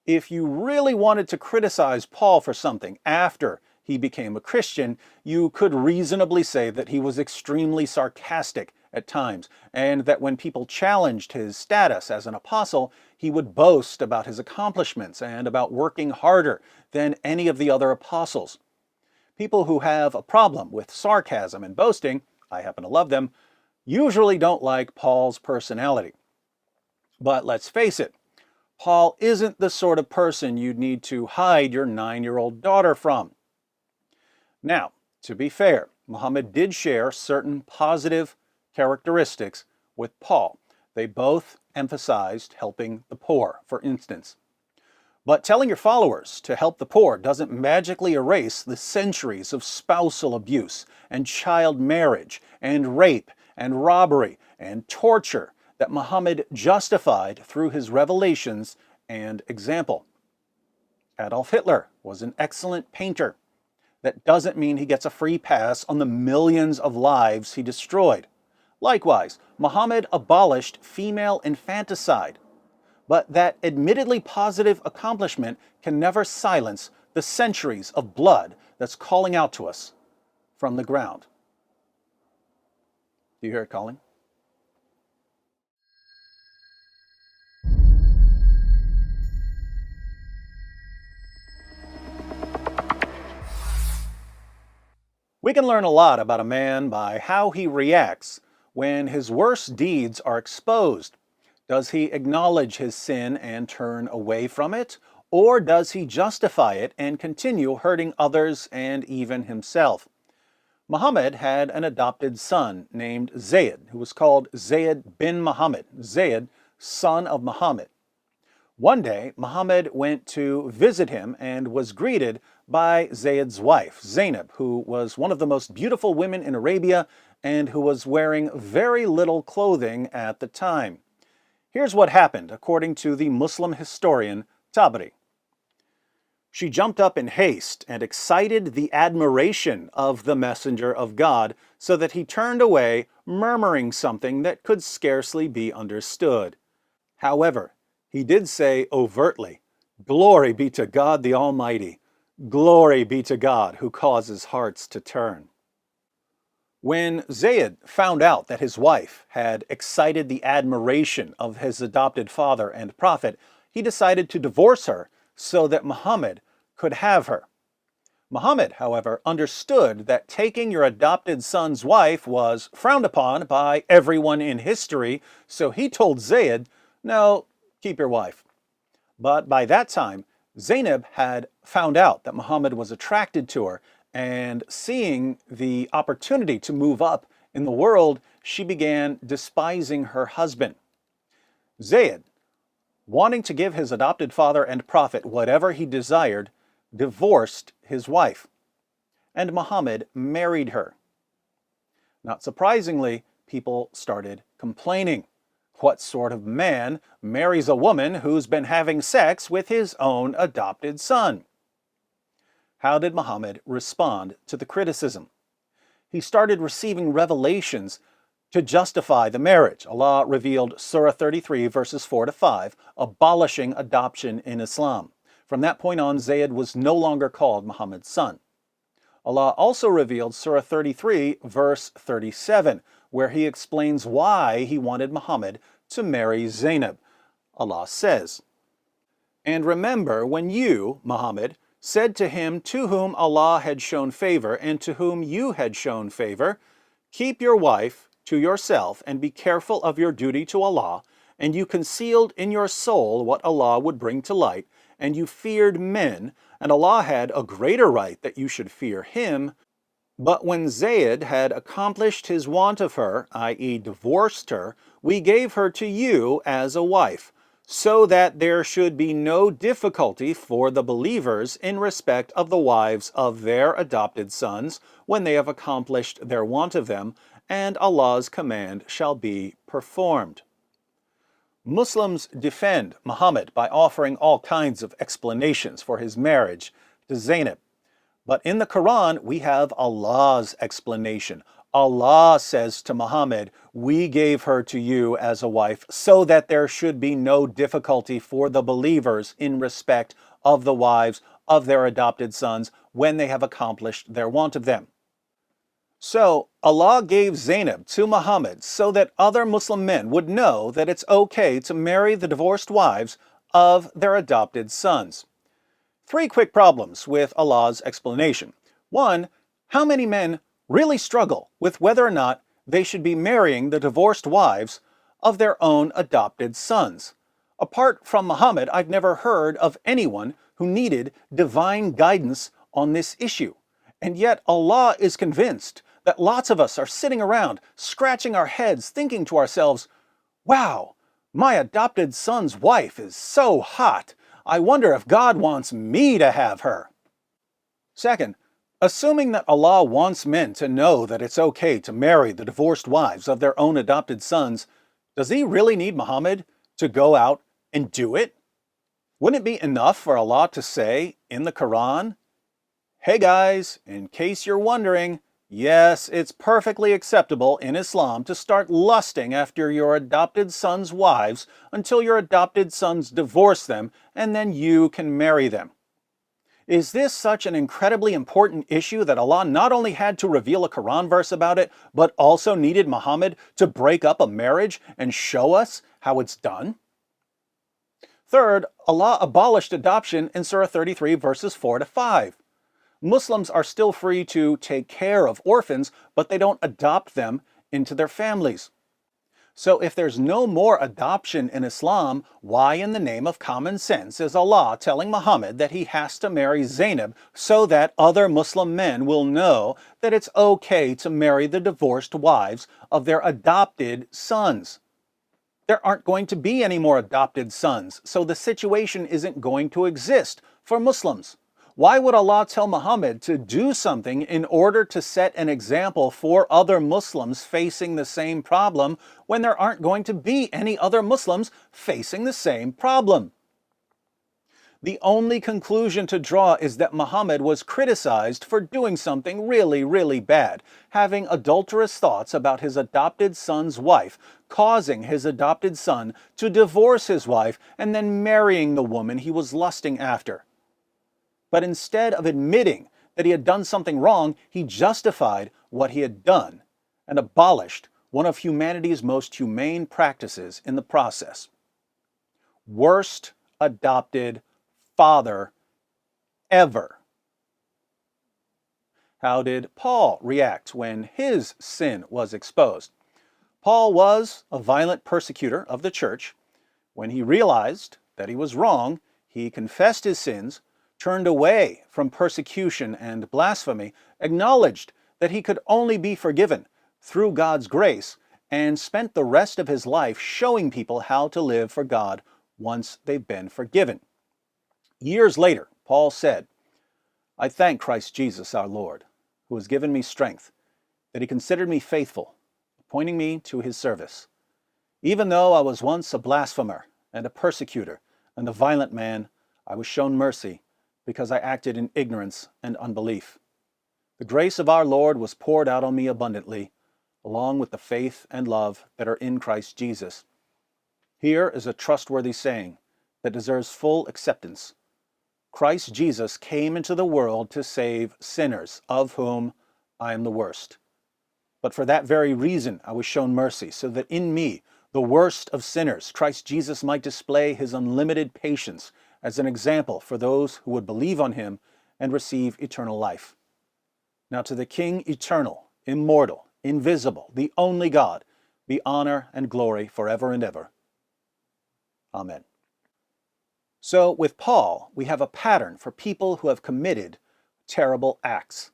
If you really wanted to criticize Paul for something after he became a Christian, you could reasonably say that he was extremely sarcastic at times, and that when people challenged his status as an apostle, he would boast about his accomplishments and about working harder than any of the other apostles. People who have a problem with sarcasm and boasting, I happen to love them, usually don't like Paul's personality. But let's face it, Paul isn't the sort of person you'd need to hide your 9-year-old daughter from. Now, to be fair, Muhammad did share certain positive characteristics with Paul. They both emphasized helping the poor, for instance. But telling your followers to help the poor doesn't magically erase the centuries of spousal abuse and child marriage and rape and robbery and torture that Muhammad justified through his revelations and example. Adolf Hitler was an excellent painter. That doesn't mean he gets a free pass on the millions of lives he destroyed. Likewise, Muhammad abolished female infanticide. But that admittedly positive accomplishment can never silence the centuries of blood that's calling out to us from the ground. Do you hear it calling? We can learn a lot about a man by how he reacts when his worst deeds are exposed. Does he acknowledge his sin and turn away from it? Or does he justify it and continue hurting others and even himself? Muhammad had an adopted son named Zayd, who was called Zayd bin Muhammad, Zayd, son of Muhammad. One day, Muhammad went to visit him and was greeted by Zayd's wife, Zainab, who was one of the most beautiful women in Arabia and who was wearing very little clothing at the time. Here's what happened, according to the Muslim historian Tabari. She jumped up in haste and excited the admiration of the messenger of God so that he turned away, murmuring something that could scarcely be understood. However, he did say overtly, "Glory be to God the Almighty. Glory be to God who causes hearts to turn." When Zayd found out that his wife had excited the admiration of his adopted father and prophet, he decided to divorce her so that Muhammad could have her. Muhammad, however, understood that taking your adopted son's wife was frowned upon by everyone in history, so he told Zayd, "No, keep your wife." But by that time, Zainab had found out that Muhammad was attracted to her, and seeing the opportunity to move up in the world, she began despising her husband. Zayd, wanting to give his adopted father and prophet whatever he desired, divorced his wife, and Muhammad married her. Not surprisingly, people started complaining. What sort of man marries a woman who's been having sex with his own adopted son? How did Muhammad respond to the criticism? He started receiving revelations to justify the marriage. Allah revealed Surah 33, verses 4 to 5, abolishing adoption in Islam. From that point on, Zayd was no longer called Muhammad's son. Allah also revealed Surah 33, verse 37, where he explains why he wanted Muhammad to marry Zainab. Allah says, "And remember when you, Muhammad, said to him to whom Allah had shown favor and to whom you had shown favor, keep your wife to yourself and be careful of your duty to Allah, and you concealed in your soul what Allah would bring to light, and you feared men, and Allah had a greater right that you should fear Him. But when Zayd had accomplished his want of her, i.e. divorced her, we gave her to you as a wife, so that there should be no difficulty for the believers in respect of the wives of their adopted sons when they have accomplished their want of them, and Allah's command shall be performed." Muslims defend Muhammad by offering all kinds of explanations for his marriage to Zainab. But in the Quran, we have Allah's explanation. Allah says to Muhammad, "We gave her to you as a wife so that there should be no difficulty for the believers in respect of the wives of their adopted sons when they have accomplished their want of them." So, Allah gave Zainab to Muhammad so that other Muslim men would know that it's okay to marry the divorced wives of their adopted sons. Three quick problems with Allah's explanation. One, how many men really struggle with whether or not they should be marrying the divorced wives of their own adopted sons? Apart from Muhammad, I've never heard of anyone who needed divine guidance on this issue. And yet Allah is convinced that lots of us are sitting around, scratching our heads, thinking to ourselves, "Wow, my adopted son's wife is so hot. I wonder if God wants me to have her." Second, assuming that Allah wants men to know that it's okay to marry the divorced wives of their own adopted sons, does He really need Muhammad to go out and do it? Wouldn't it be enough for Allah to say in the Quran, "Hey guys, in case you're wondering, yes, it's perfectly acceptable in Islam to start lusting after your adopted son's wives until your adopted sons divorce them, and then you can marry them"? Is this such an incredibly important issue that Allah not only had to reveal a Quran verse about it, but also needed Muhammad to break up a marriage and show us how it's done? Third, Allah abolished adoption in Surah 33, verses 4 to 5. Muslims are still free to take care of orphans, but they don't adopt them into their families. So if there's no more adoption in Islam, why in the name of common sense is Allah telling Muhammad that he has to marry Zainab so that other Muslim men will know that it's okay to marry the divorced wives of their adopted sons? There aren't going to be any more adopted sons, so the situation isn't going to exist for Muslims. Why would Allah tell Muhammad to do something in order to set an example for other Muslims facing the same problem when there aren't going to be any other Muslims facing the same problem? The only conclusion to draw is that Muhammad was criticized for doing something really, really bad, having adulterous thoughts about his adopted son's wife, causing his adopted son to divorce his wife and then marrying the woman he was lusting after. But instead of admitting that he had done something wrong, he justified what he had done and abolished one of humanity's most humane practices in the process. Worst adopted father ever. How did Paul react when his sin was exposed? Paul was a violent persecutor of the church. When he realized that he was wrong, he confessed his sins, turned away from persecution and blasphemy, acknowledged that he could only be forgiven through God's grace, and spent the rest of his life showing people how to live for God once they've been forgiven. Years later, Paul said, "I thank Christ Jesus our Lord, who has given me strength, that he considered me faithful, appointing me to his service. Even though I was once a blasphemer and a persecutor and a violent man, I was shown mercy because I acted in ignorance and unbelief. The grace of our Lord was poured out on me abundantly, along with the faith and love that are in Christ Jesus. Here is a trustworthy saying that deserves full acceptance. Christ Jesus came into the world to save sinners, of whom I am the worst. But for that very reason I was shown mercy, so that in me, the worst of sinners, Christ Jesus might display his unlimited patience as an example for those who would believe on him and receive eternal life. Now to the King eternal, immortal, invisible, the only God, be honor and glory forever and ever. Amen." So with Paul, we have a pattern for people who have committed terrible acts.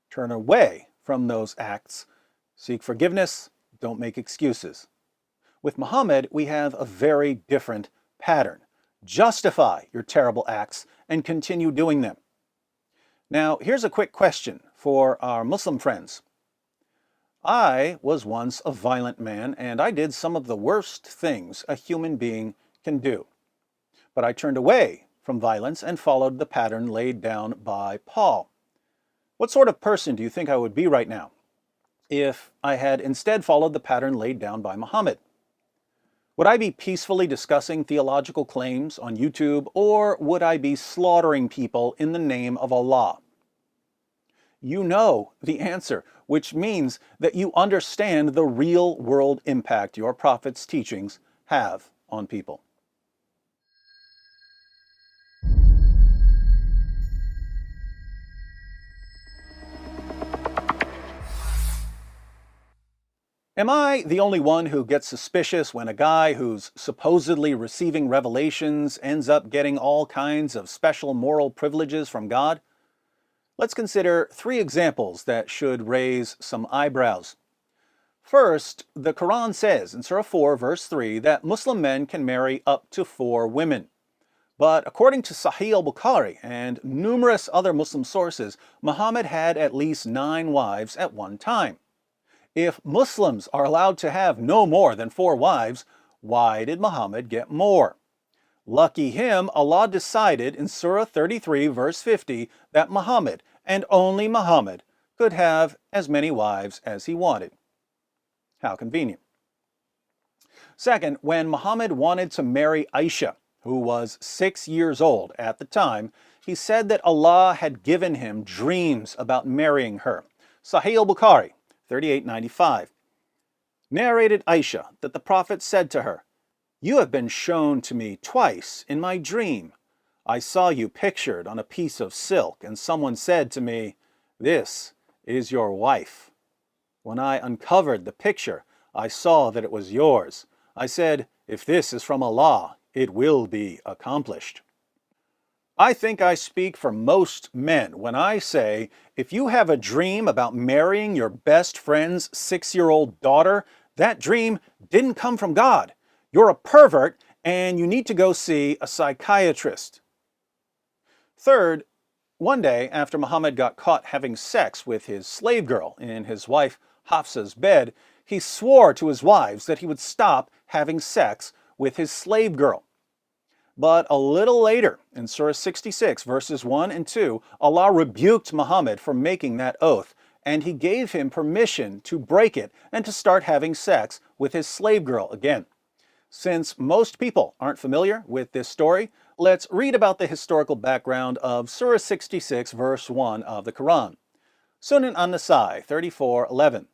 Turn away from those acts, seek forgiveness, don't make excuses. With Muhammad, we have a very different pattern. Justify your terrible acts and continue doing them. Now, here's a quick question for our Muslim friends. I was once a violent man, and I did some of the worst things a human being can do. But I turned away from violence and followed the pattern laid down by Paul. What sort of person do you think I would be right now if I had instead followed the pattern laid down by Muhammad? Would I be peacefully discussing theological claims on YouTube, or would I be slaughtering people in the name of Allah? You know the answer, which means that you understand the real-world impact your prophet's teachings have on people. Am I the only one who gets suspicious when a guy who's supposedly receiving revelations ends up getting all kinds of special moral privileges from God? Let's consider 3 examples that should raise some eyebrows. First, the Quran says in Surah 4, verse 3, that Muslim men can marry up to 4 women. But according to Sahih al-Bukhari and numerous other Muslim sources, Muhammad had at least 9 wives at one time. If Muslims are allowed to have no more than 4 wives, why did Muhammad get more? Lucky him, Allah decided in Surah 33, verse 50, that Muhammad, and only Muhammad, could have as many wives as he wanted. How convenient. Second, when Muhammad wanted to marry Aisha, who was 6 years old at the time, he said that Allah had given him dreams about marrying her. Sahih al-Bukhari, 3895. Narrated Aisha that the Prophet said to her, "You have been shown to me twice in my dream. I saw you pictured on a piece of silk, and someone said to me, 'This is your wife.' When I uncovered the picture, I saw that it was yours. I said, 'If this is from Allah, it will be accomplished.'" I think I speak for most men when I say, if you have a dream about marrying your best friend's 6-year-old daughter, that dream didn't come from God. You're a pervert and you need to go see a psychiatrist. Third, one day after Muhammad got caught having sex with his slave girl in his wife Hafsa's bed, he swore to his wives that he would stop having sex with his slave girl. But a little later, in Surah 66, verses 1 and 2, Allah rebuked Muhammad for making that oath, and he gave him permission to break it and to start having sex with his slave girl again. Since most people aren't familiar with this story, let's read about the historical background of Surah 66, verse 1 of the Quran. Sunan an-Nasai 34:11.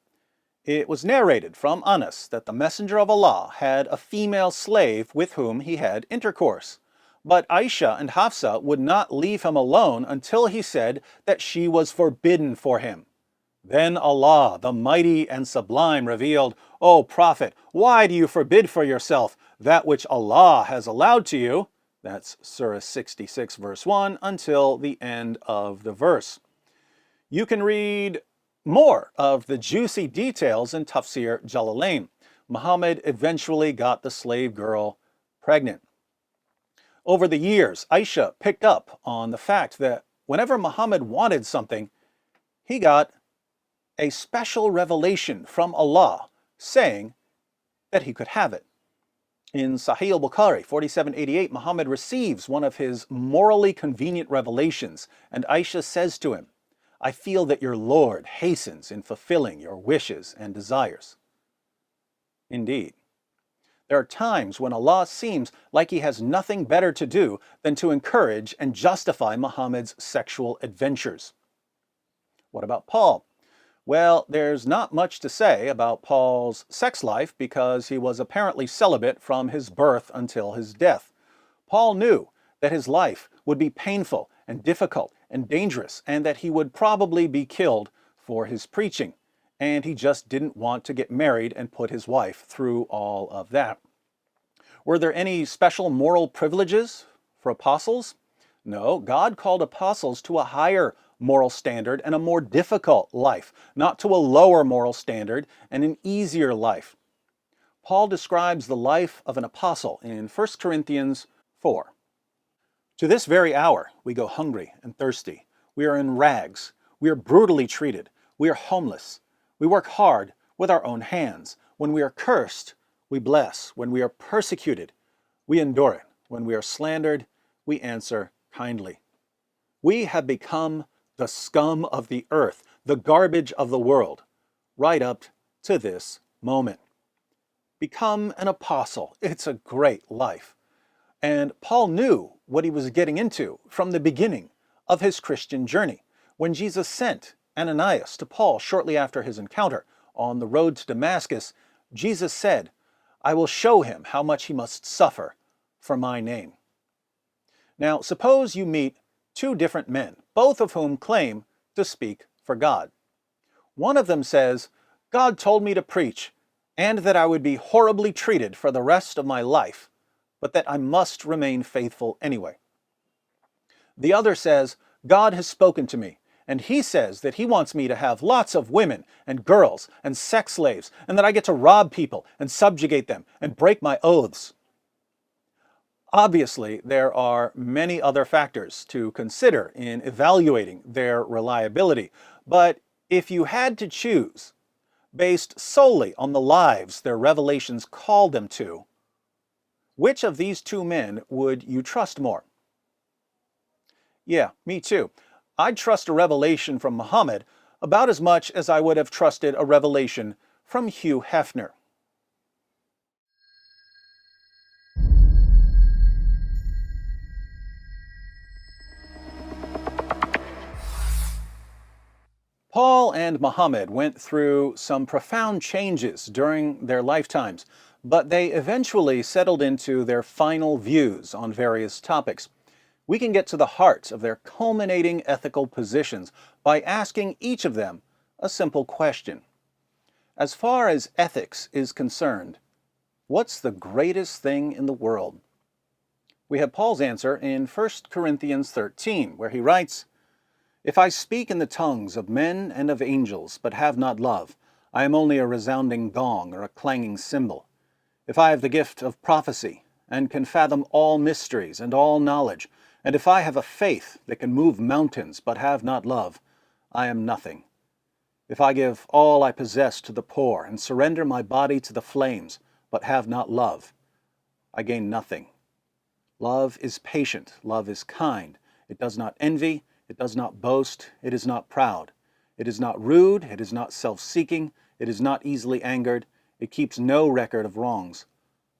It was narrated from Anas that the Messenger of Allah had a female slave with whom he had intercourse. But Aisha and Hafsa would not leave him alone until he said that she was forbidden for him. Then Allah, the Mighty and Sublime, revealed, "O Prophet, why do you forbid for yourself that which Allah has allowed to you?" That's Surah 66, verse 1, until the end of the verse. You can read more of the juicy details in Tafsir Jalalain. Muhammad eventually got the slave girl pregnant. Over the years, Aisha picked up on the fact that whenever Muhammad wanted something, he got a special revelation from Allah saying that he could have it. In Sahih al-Bukhari 4788, Muhammad receives one of his morally convenient revelations, and Aisha says to him, "I feel that your Lord hastens in fulfilling your wishes and desires." Indeed, there are times when Allah seems like he has nothing better to do than to encourage and justify Muhammad's sexual adventures. What about Paul? Well, there's not much to say about Paul's sex life because he was apparently celibate from his birth until his death. Paul knew that his life would be painful and difficult and dangerous, and that he would probably be killed for his preaching. And he just didn't want to get married and put his wife through all of that. Were there any special moral privileges for apostles? No, God called apostles to a higher moral standard and a more difficult life, not to a lower moral standard and an easier life. Paul describes the life of an apostle in 1 Corinthians 4. To this very hour we go hungry and thirsty. We are in rags. We are brutally treated. We are homeless. We work hard with our own hands. When we are cursed, we bless. When we are persecuted, we endure it. When we are slandered, we answer kindly. We have become the scum of the earth, the garbage of the world, right up to this moment. Become an apostle. It's a great life. And Paul knew what he was getting into from the beginning of his Christian journey. When Jesus sent Ananias to Paul shortly after his encounter on the road to Damascus, Jesus said, "I will show him how much he must suffer for my name." Now, suppose you meet two different men, both of whom claim to speak for God. One of them says, "God told me to preach, and that I would be horribly treated for the rest of my life, but that I must remain faithful anyway." The other says, "God has spoken to me, and he says that he wants me to have lots of women and girls and sex slaves, and that I get to rob people and subjugate them and break my oaths." Obviously, there are many other factors to consider in evaluating their reliability, but if you had to choose, based solely on the lives their revelations called them to, which of these two men would you trust more? Yeah, me too. I'd trust a revelation from Muhammad about as much as I would have trusted a revelation from Hugh Hefner. Paul and Muhammad went through some profound changes during their lifetimes, but they eventually settled into their final views on various topics. We can get to the heart of their culminating ethical positions by asking each of them a simple question. As far as ethics is concerned, what's the greatest thing in the world? We have Paul's answer in 1 Corinthians 13, where he writes, "If I speak in the tongues of men and of angels, but have not love, I am only a resounding gong or a clanging cymbal. If I have the gift of prophecy, and can fathom all mysteries and all knowledge, and if I have a faith that can move mountains, but have not love, I am nothing. If I give all I possess to the poor, and surrender my body to the flames, but have not love, I gain nothing. Love is patient, love is kind, it does not envy, it does not boast, it is not proud. It is not rude, it is not self-seeking, it is not easily angered, it keeps no record of wrongs.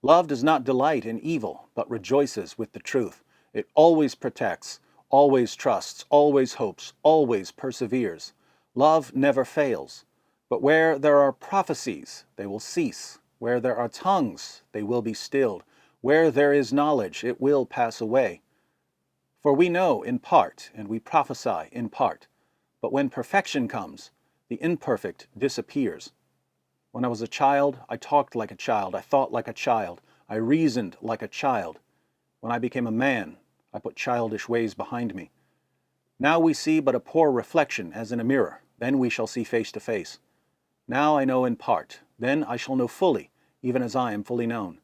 Love does not delight in evil, but rejoices with the truth. It always protects, always trusts, always hopes, always perseveres. Love never fails. But where there are prophecies, they will cease. Where there are tongues, they will be stilled. Where there is knowledge, it will pass away. For we know in part, and we prophesy in part. But when perfection comes, the imperfect disappears. When I was a child, I talked like a child, I thought like a child, I reasoned like a child. When I became a man, I put childish ways behind me. Now we see but a poor reflection as in a mirror, then we shall see face to face. Now I know in part, then I shall know fully, even as I am fully known.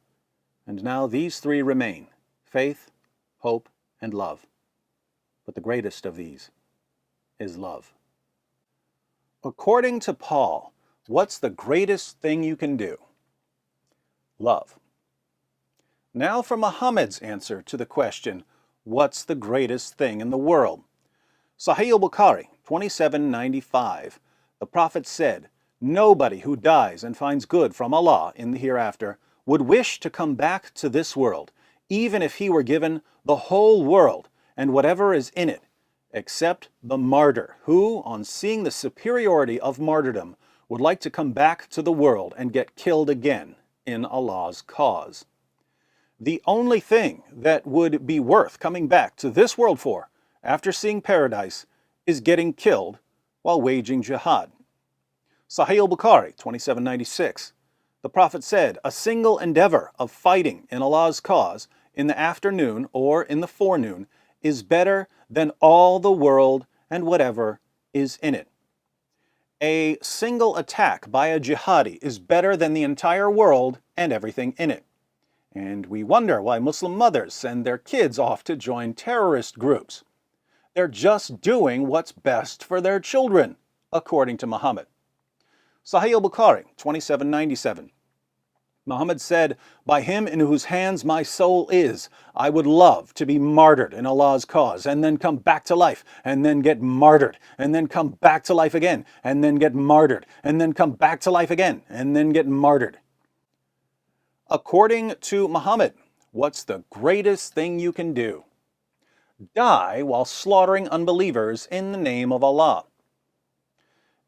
And now these three remain: faith, hope, and love. But the greatest of these is love. According to Paul, what's the greatest thing you can do? Love. Now for Muhammad's answer to the question, what's the greatest thing in the world? Sahih al-Bukhari, 2795, the Prophet said, "Nobody who dies and finds good from Allah in the hereafter would wish to come back to this world, even if he were given the whole world and whatever is in it, except the martyr, who, on seeing the superiority of martyrdom, would like to come back to the world and get killed again in Allah's cause." The only thing that would be worth coming back to this world for, after seeing paradise, is getting killed while waging jihad. Sahih al-Bukhari, 2796, the Prophet said, "A single endeavor of fighting in Allah's cause in the afternoon or in the forenoon is better than all the world and whatever is in it." A single attack by a jihadi is better than the entire world and everything in it. And we wonder why Muslim mothers send their kids off to join terrorist groups. They're just doing what's best for their children, according to Muhammad. Sahih al-Bukhari, 2797. Muhammad said, "By him in whose hands my soul is, I would love to be martyred in Allah's cause, and then come back to life, and then get martyred, and then come back to life again, and then get martyred, and then come back to life again, and then get martyred." According to Muhammad, what's the greatest thing you can do? Die while slaughtering unbelievers in the name of Allah.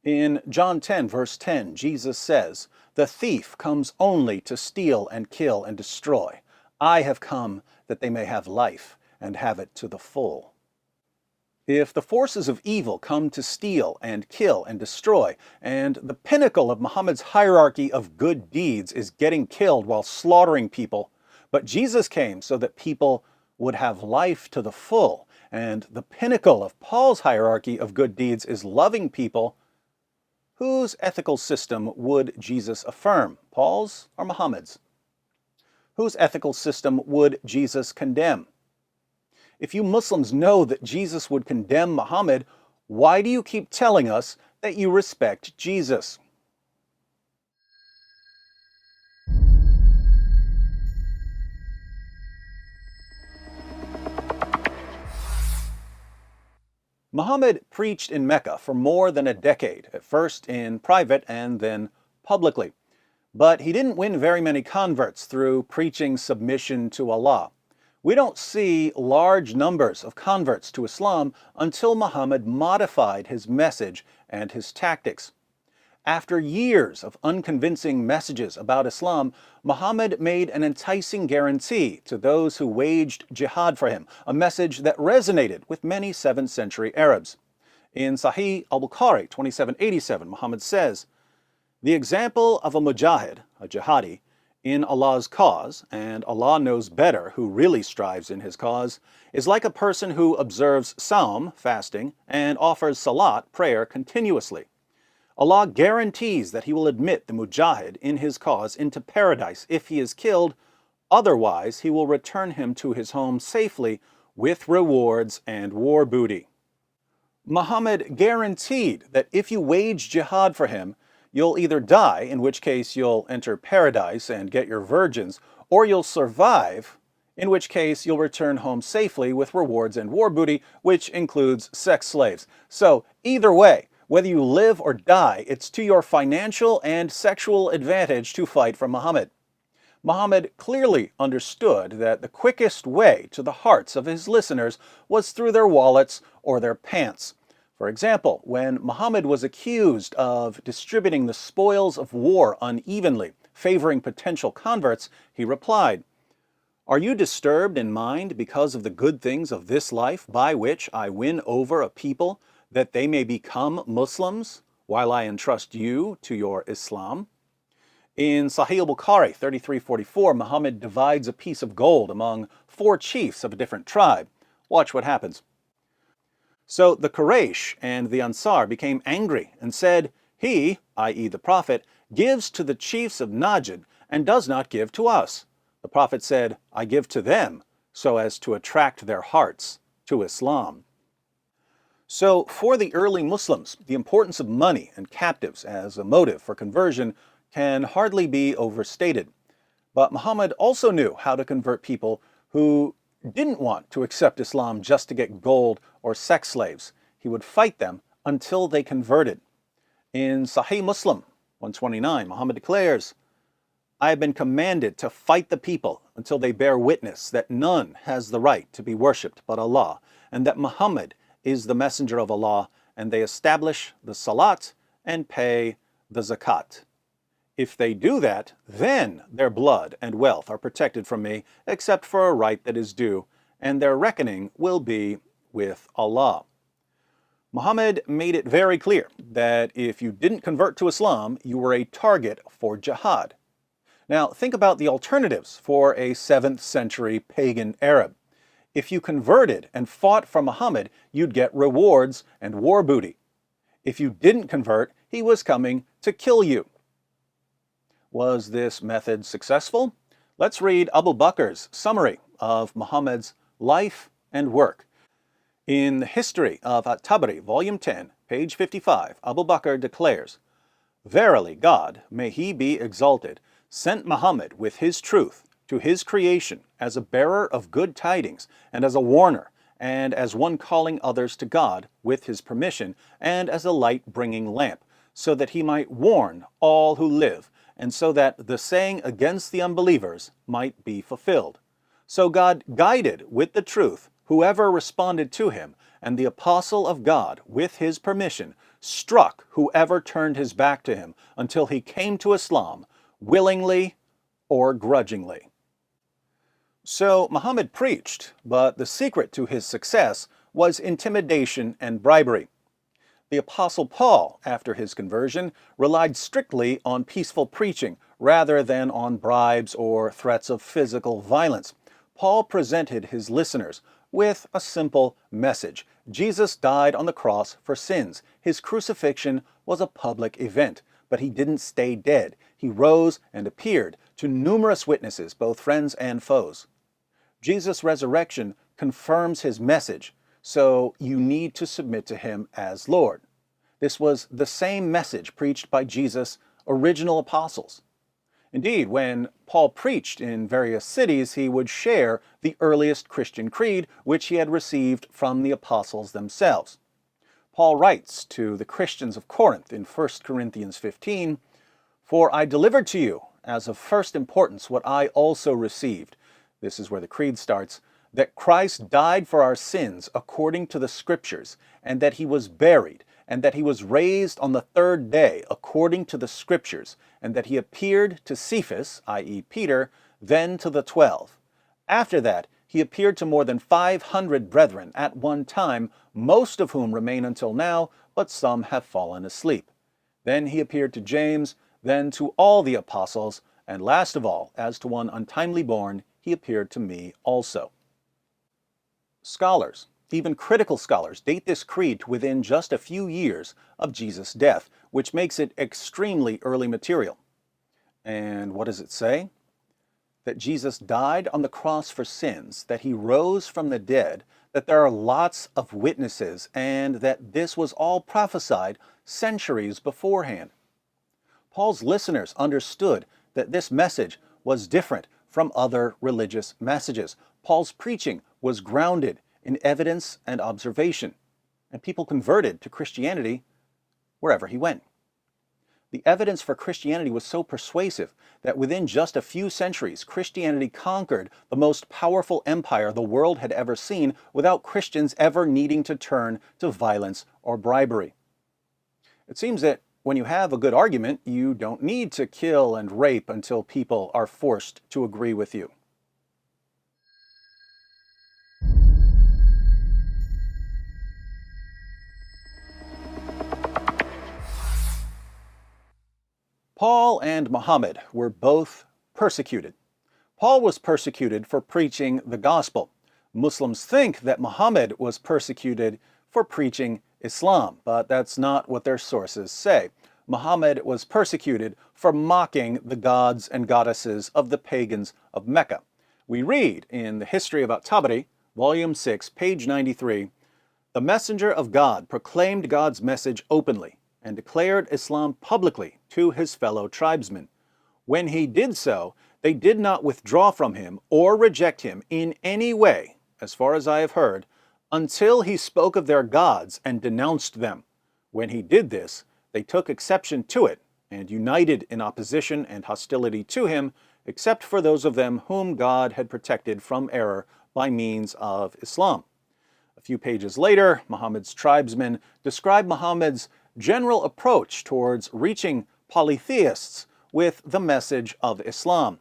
In John 10, verse 10, Jesus says, "The thief comes only to steal and kill and destroy. I have come that they may have life and have it to the full." If the forces of evil come to steal and kill and destroy, and the pinnacle of Muhammad's hierarchy of good deeds is getting killed while slaughtering people, but Jesus came so that people would have life to the full, and the pinnacle of Paul's hierarchy of good deeds is loving people, whose ethical system would Jesus affirm, Paul's or Muhammad's? Whose ethical system would Jesus condemn? If you Muslims know that Jesus would condemn Muhammad, why do you keep telling us that you respect Jesus? Muhammad preached in Mecca for more than a decade, at first in private and then publicly. But he didn't win very many converts through preaching submission to Allah. We don't see large numbers of converts to Islam until Muhammad modified his message and his tactics. After years of unconvincing messages about Islam, Muhammad made an enticing guarantee to those who waged jihad for him, a message that resonated with many 7th century Arabs. In Sahih al-Bukhari, 2787, Muhammad says, "The example of a mujahid, a jihadi, in Allah's cause, and Allah knows better who really strives in his cause, is like a person who observes Sawm, fasting, and offers Salat, prayer, continuously. Allah guarantees that he will admit the mujahid in his cause into paradise if he is killed, otherwise he will return him to his home safely with rewards and war booty." Muhammad guaranteed that if you wage jihad for him, you'll either die, in which case you'll enter paradise and get your virgins, or you'll survive, in which case you'll return home safely with rewards and war booty, which includes sex slaves. So either way, whether you live or die, it's to your financial and sexual advantage to fight for Muhammad. Muhammad clearly understood that the quickest way to the hearts of his listeners was through their wallets or their pants. For example, when Muhammad was accused of distributing the spoils of war unevenly, favoring potential converts, he replied, "Are you disturbed in mind because of the good things of this life by which I win over a people that they may become Muslims, while I entrust you to your Islam?" In Sahih al-Bukhari 3344, Muhammad divides a piece of gold among 4 chiefs of a different tribe. Watch what happens. So the Quraysh and the Ansar became angry and said, "He," i.e. the Prophet, "gives to the chiefs of Najd and does not give to us. The Prophet said, I give to them, so as to attract their hearts to Islam. So, for the early Muslims, the importance of money and captives as a motive for conversion can hardly be overstated. But Muhammad also knew how to convert people who didn't want to accept Islam just to get gold or sex slaves. He would fight them until they converted. In Sahih Muslim 129, Muhammad declares, I have been commanded to fight the people until they bear witness that none has the right to be worshipped but Allah, and that Muhammad is the messenger of Allah, and they establish the salat and pay the zakat. If they do that, then their blood and wealth are protected from me, except for a right that is due, and their reckoning will be with Allah. Muhammad made it very clear that if you didn't convert to Islam, you were a target for jihad. Now, think about the alternatives for a 7th century pagan Arab. If you converted and fought for Muhammad, you'd get rewards and war booty. If you didn't convert, he was coming to kill you. Was this method successful? Let's read Abu Bakr's summary of Muhammad's life and work. In the History of At-Tabari, Volume 10, page 55, Abu Bakr declares, Verily God, may he be exalted, sent Muhammad with his truth to his creation as a bearer of good tidings and as a warner, and as one calling others to God with his permission, and as a light-bringing lamp, so that he might warn all who live, and so that the saying against the unbelievers might be fulfilled. So God guided with the truth whoever responded to him, and the apostle of God, with his permission, struck whoever turned his back to him until he came to Islam, willingly or grudgingly. So Muhammad preached, but the secret to his success was intimidation and bribery. The Apostle Paul, after his conversion, relied strictly on peaceful preaching rather than on bribes or threats of physical violence. Paul presented his listeners with a simple message. Jesus died on the cross for sins. His crucifixion was a public event, but he didn't stay dead. He rose and appeared to numerous witnesses, both friends and foes. Jesus' resurrection confirms his message, so you need to submit to him as Lord. This was the same message preached by Jesus' original apostles. Indeed, when Paul preached in various cities, he would share the earliest Christian creed, which he had received from the apostles themselves. Paul writes to the Christians of Corinth in 1 Corinthians 15, For I delivered to you, as of first importance, what I also received. This is where the creed starts, that Christ died for our sins according to the Scriptures, and that he was buried, and that he was raised on the 3rd day according to the Scriptures, and that he appeared to Cephas, i.e. Peter, then to the 12. After that, he appeared to more than 500 brethren at one time, most of whom remain until now, but some have fallen asleep. Then he appeared to James, then to all the apostles, and last of all, as to one untimely born, he appeared to me also. Scholars, even critical scholars, date this creed to within just a few years of Jesus' death, which makes it extremely early material. And what does it say? That Jesus died on the cross for sins, that he rose from the dead, that there are lots of witnesses, and that this was all prophesied centuries beforehand. Paul's listeners understood that this message was different from other religious messages. Paul's preaching was grounded in evidence and observation, and people converted to Christianity wherever he went. The evidence for Christianity was so persuasive that within just a few centuries, Christianity conquered the most powerful empire the world had ever seen without Christians ever needing to turn to violence or bribery. It seems that when you have a good argument, you don't need to kill and rape until people are forced to agree with you. Paul and Muhammad were both persecuted. Paul was persecuted for preaching the gospel. Muslims think that Muhammad was persecuted for preaching Islam, but that's not what their sources say. Muhammad was persecuted for mocking the gods and goddesses of the pagans of Mecca. We read in the History of Tabari, Volume 6, page 93, "The messenger of God proclaimed God's message openly and declared Islam publicly to his fellow tribesmen. When he did so, they did not withdraw from him or reject him in any way, as far as I have heard, until he spoke of their gods and denounced them. When he did this, they took exception to it and united in opposition and hostility to him, except for those of them whom God had protected from error by means of Islam." A few pages later, Muhammad's tribesmen describe Muhammad's general approach towards reaching polytheists with the message of Islam.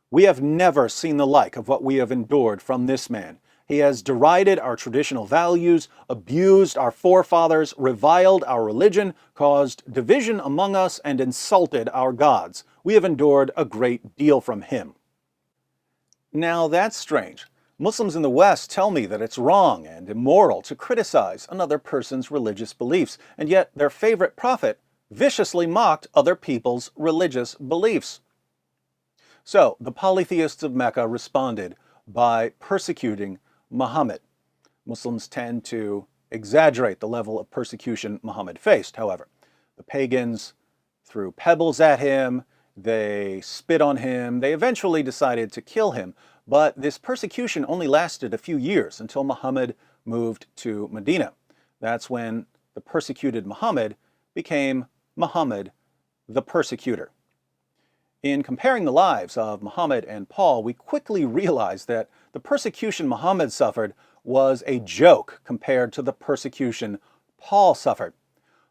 "We have never seen the like of what we have endured from this man. He has derided our traditional values, abused our forefathers, reviled our religion, caused division among us, and insulted our gods. We have endured a great deal from him." Now that's strange. Muslims in the West tell me that it's wrong and immoral to criticize another person's religious beliefs, and yet their favorite prophet viciously mocked other people's religious beliefs. So the polytheists of Mecca responded by persecuting Muhammad. Muslims tend to exaggerate the level of persecution Muhammad faced, however. The pagans threw pebbles at him, they spit on him, they eventually decided to kill him, but this persecution only lasted a few years until Muhammad moved to Medina. That's when the persecuted Muhammad became Muhammad the persecutor. In comparing the lives of Muhammad and Paul, we quickly realize that the persecution Muhammad suffered was a joke compared to the persecution Paul suffered.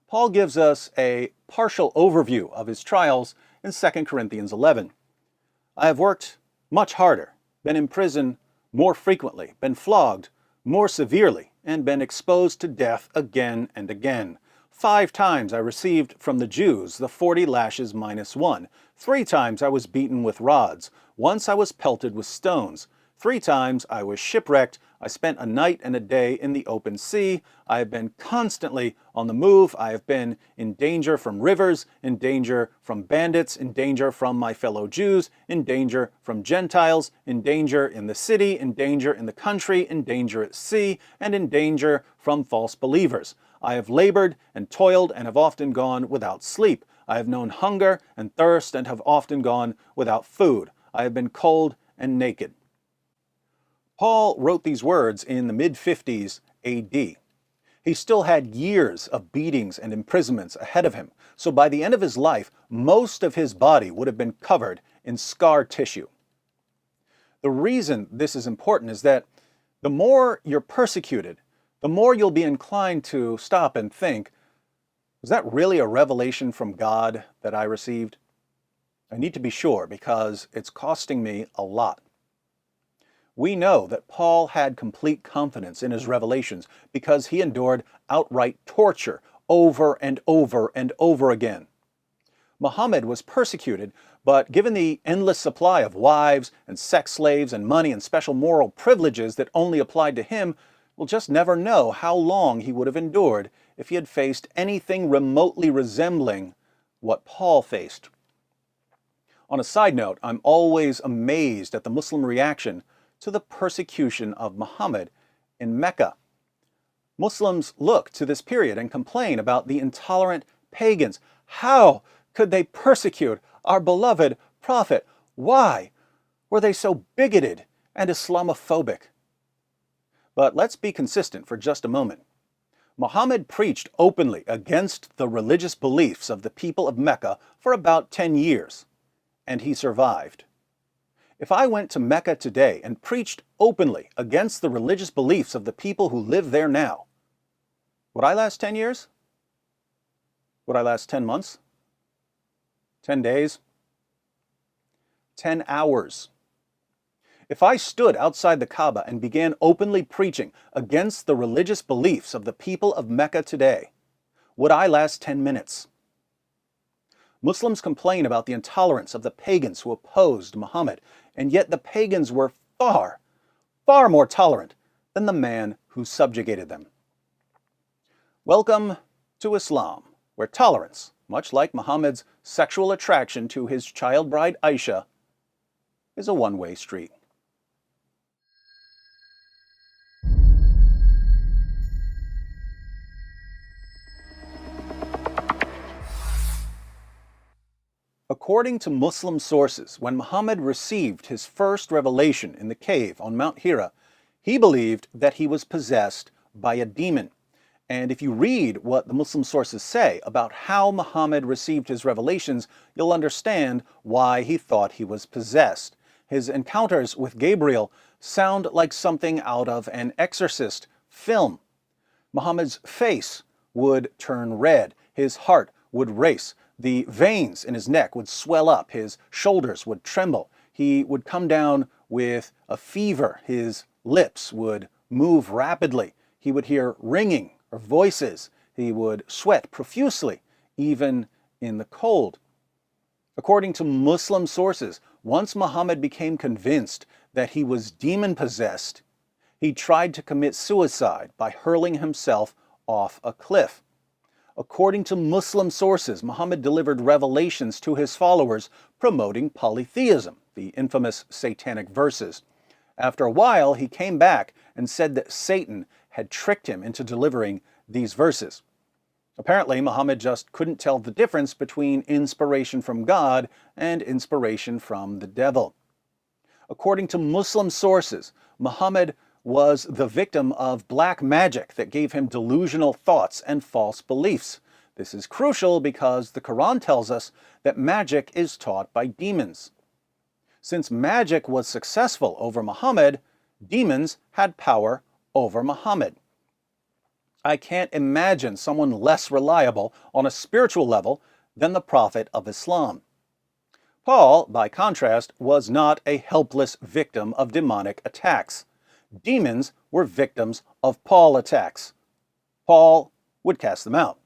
Paul gives us a partial overview of his trials in 2 Corinthians 11. "I have worked much harder, been in prison more frequently, been flogged more severely, and been exposed to death again and again. 5 times I received from the Jews the 40 lashes minus 1. 3 times I was beaten with rods. Once I was pelted with stones. 3 times I was shipwrecked. I spent a night and a day in the open sea. I have been constantly on the move. I have been in danger from rivers, in danger from bandits, in danger from my fellow Jews, in danger from Gentiles, in danger in the city, in danger in the country, in danger at sea, and in danger from false believers. I have labored and toiled and have often gone without sleep. I have known hunger and thirst and have often gone without food. I have been cold and naked." Paul wrote these words in the mid-50s AD. He still had years of beatings and imprisonments ahead of him, so by the end of his life, most of his body would have been covered in scar tissue. The reason this is important is that the more you're persecuted, the more you'll be inclined to stop and think, was that really a revelation from God that I received? I need to be sure because it's costing me a lot. We know that Paul had complete confidence in his revelations because he endured outright torture over and over and over again. Muhammad was persecuted, but given the endless supply of wives and sex slaves and money and special moral privileges that only applied to him, we'll just never know how long he would have endured if he had faced anything remotely resembling what Paul faced. On a side note, I'm always amazed at the Muslim reaction to the persecution of Muhammad in Mecca. Muslims look to this period and complain about the intolerant pagans. How could they persecute our beloved prophet? Why were they so bigoted and Islamophobic? But let's be consistent for just a moment. Muhammad preached openly against the religious beliefs of the people of Mecca for about 10 years, and he survived. If I went to Mecca today and preached openly against the religious beliefs of the people who live there now, would I last 10 years? Would I last 10 months? 10 days? 10 hours? If I stood outside the Kaaba and began openly preaching against the religious beliefs of the people of Mecca today, would I last 10 minutes? Muslims complain about the intolerance of the pagans who opposed Muhammad, and yet the pagans were far, far more tolerant than the man who subjugated them. Welcome to Islam, where tolerance much like Muhammad's sexual attraction to his child bride Aisha, is a one-way street. According to Muslim sources, when Muhammad received his first revelation in the cave on Mount Hira, he believed that he was possessed by a demon. And if you read what the Muslim sources say about how Muhammad received his revelations, you'll understand why he thought he was possessed. His encounters with Gabriel sound like something out of an exorcist film. Muhammad's face would turn red, his heart would race, the veins in his neck would swell up, his shoulders would tremble, he would come down with a fever, his lips would move rapidly, he would hear ringing or voices, he would sweat profusely, even in the cold. According to Muslim sources, once Muhammad became convinced that he was demon-possessed, he tried to commit suicide by hurling himself off a cliff. According to Muslim sources, Muhammad delivered revelations to his followers promoting polytheism, the infamous satanic verses. After a while, he came back and said that Satan had tricked him into delivering these verses. Apparently, Muhammad just couldn't tell the difference between inspiration from God and inspiration from the devil. According to Muslim sources, Muhammad was the victim of black magic that gave him delusional thoughts and false beliefs. This is crucial because the Quran tells us that magic is taught by demons. Since magic was successful over Muhammad, demons had power over Muhammad. I can't imagine someone less reliable on a spiritual level than the Prophet of Islam. Paul, by contrast, was not a helpless victim of demonic attacks. Demons were victims of Paul attacks. Paul would cast them out.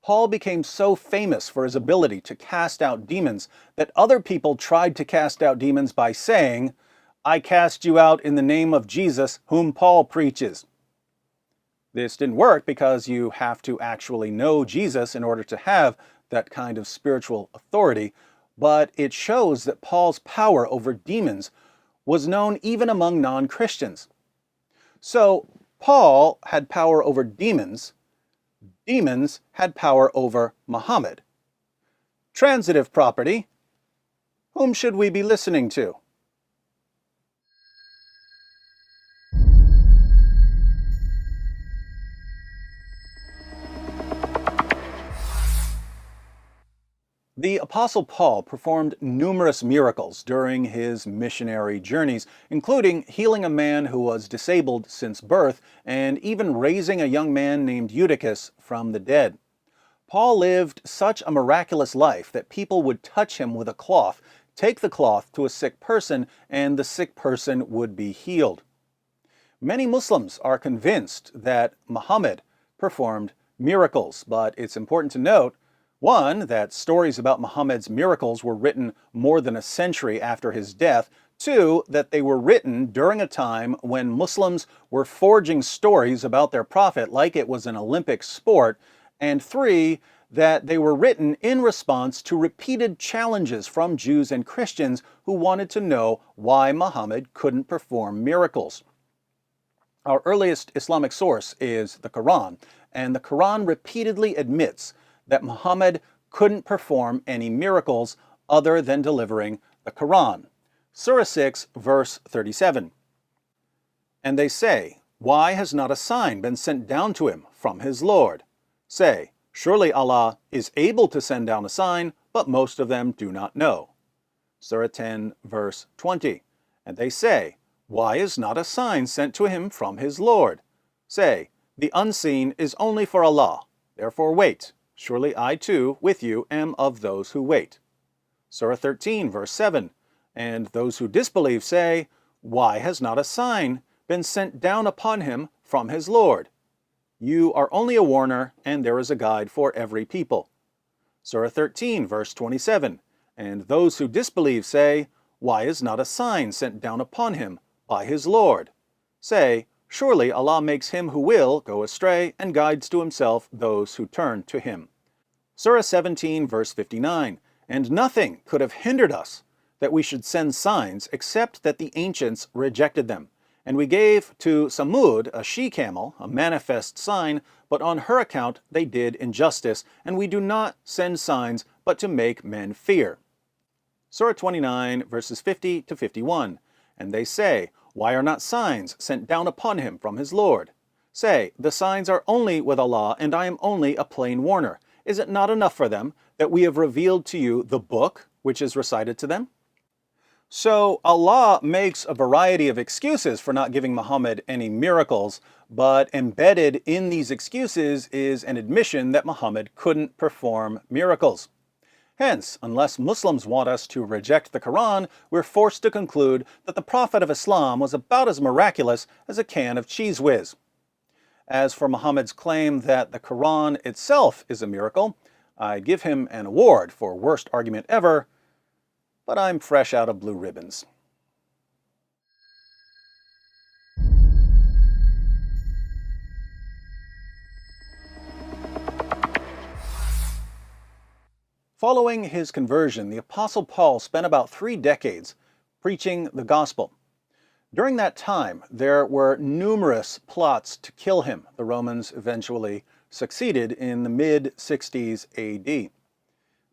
Paul became so famous for his ability to cast out demons that other people tried to cast out demons by saying, "I cast you out in the name of Jesus, whom Paul preaches." This didn't work because you have to actually know Jesus in order to have that kind of spiritual authority, but it shows that Paul's power over demons was known even among non-Christians. So Paul had power over demons. Demons had power over Muhammad. Transitive property. Whom should we be listening to? The Apostle Paul performed numerous miracles during his missionary journeys, including healing a man who was disabled since birth and even raising a young man named Eutychus from the dead. Paul lived such a miraculous life that people would touch him with a cloth, take the cloth to a sick person, and the sick person would be healed. Many Muslims are convinced that Muhammad performed miracles, but it's important to note, one, that stories about Muhammad's miracles were written more than a century after his death. Two, that they were written during a time when Muslims were forging stories about their prophet like it was an Olympic sport. And three, that they were written in response to repeated challenges from Jews and Christians who wanted to know why Muhammad couldn't perform miracles. Our earliest Islamic source is the Quran, and the Quran repeatedly admits that Muhammad couldn't perform any miracles other than delivering the Quran. Surah 6, verse 37. And they say, "Why has not a sign been sent down to him from his Lord?" Say, "Surely Allah is able to send down a sign, but most of them do not know." Surah 10, verse 20. And they say, "Why is not a sign sent to him from his Lord?" Say, "The unseen is only for Allah, therefore wait. Surely I too, with you, am of those who wait." Surah 13, verse 7. And those who disbelieve say, "Why has not a sign been sent down upon him from his Lord?" You are only a warner, and there is a guide for every people. Surah 13, verse 27. And those who disbelieve say, "Why is not a sign sent down upon him by his Lord?" Say, "Surely Allah makes him who will go astray and guides to himself those who turn to him." Surah 17, verse 59, "And nothing could have hindered us that we should send signs except that the ancients rejected them. And we gave to Samud a she-camel, a manifest sign, but on her account they did injustice, and we do not send signs but to make men fear." Surah 29, verses 50 to 51, "And they say, Why are not signs sent down upon him from his Lord? Say, the signs are only with Allah, and I am only a plain warner. Is it not enough for them that we have revealed to you the book which is recited to them?" So Allah makes a variety of excuses for not giving Muhammad any miracles, but embedded in these excuses is an admission that Muhammad couldn't perform miracles. Hence, unless Muslims want us to reject the Quran, we're forced to conclude that the Prophet of Islam was about as miraculous as a can of Cheez Whiz. As for Muhammad's claim that the Quran itself is a miracle, I give him an award for worst argument ever, but I'm fresh out of blue ribbons. Following his conversion, the Apostle Paul spent about 3 decades preaching the gospel. During that time, there were numerous plots to kill him. The Romans eventually succeeded in the mid-60s AD.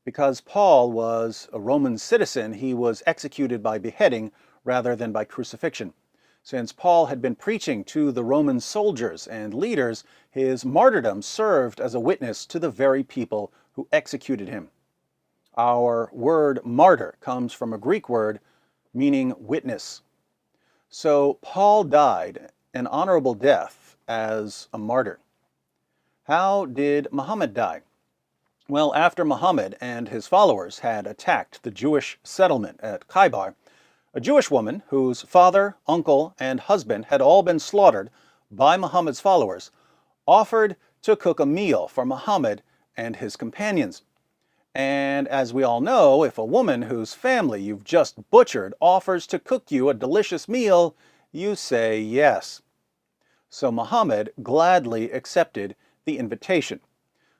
Because Paul was a Roman citizen, he was executed by beheading rather than by crucifixion. Since Paul had been preaching to the Roman soldiers and leaders, his martyrdom served as a witness to the very people who executed him. Our word martyr comes from a Greek word meaning witness. So Paul died an honorable death as a martyr. How did Muhammad die? Well, after Muhammad and his followers had attacked the Jewish settlement at Khaybar, a Jewish woman whose father, uncle, and husband had all been slaughtered by Muhammad's followers offered to cook a meal for Muhammad and his companions. And as we all know, if a woman whose family you've just butchered offers to cook you a delicious meal, you say yes. So Muhammad gladly accepted the invitation.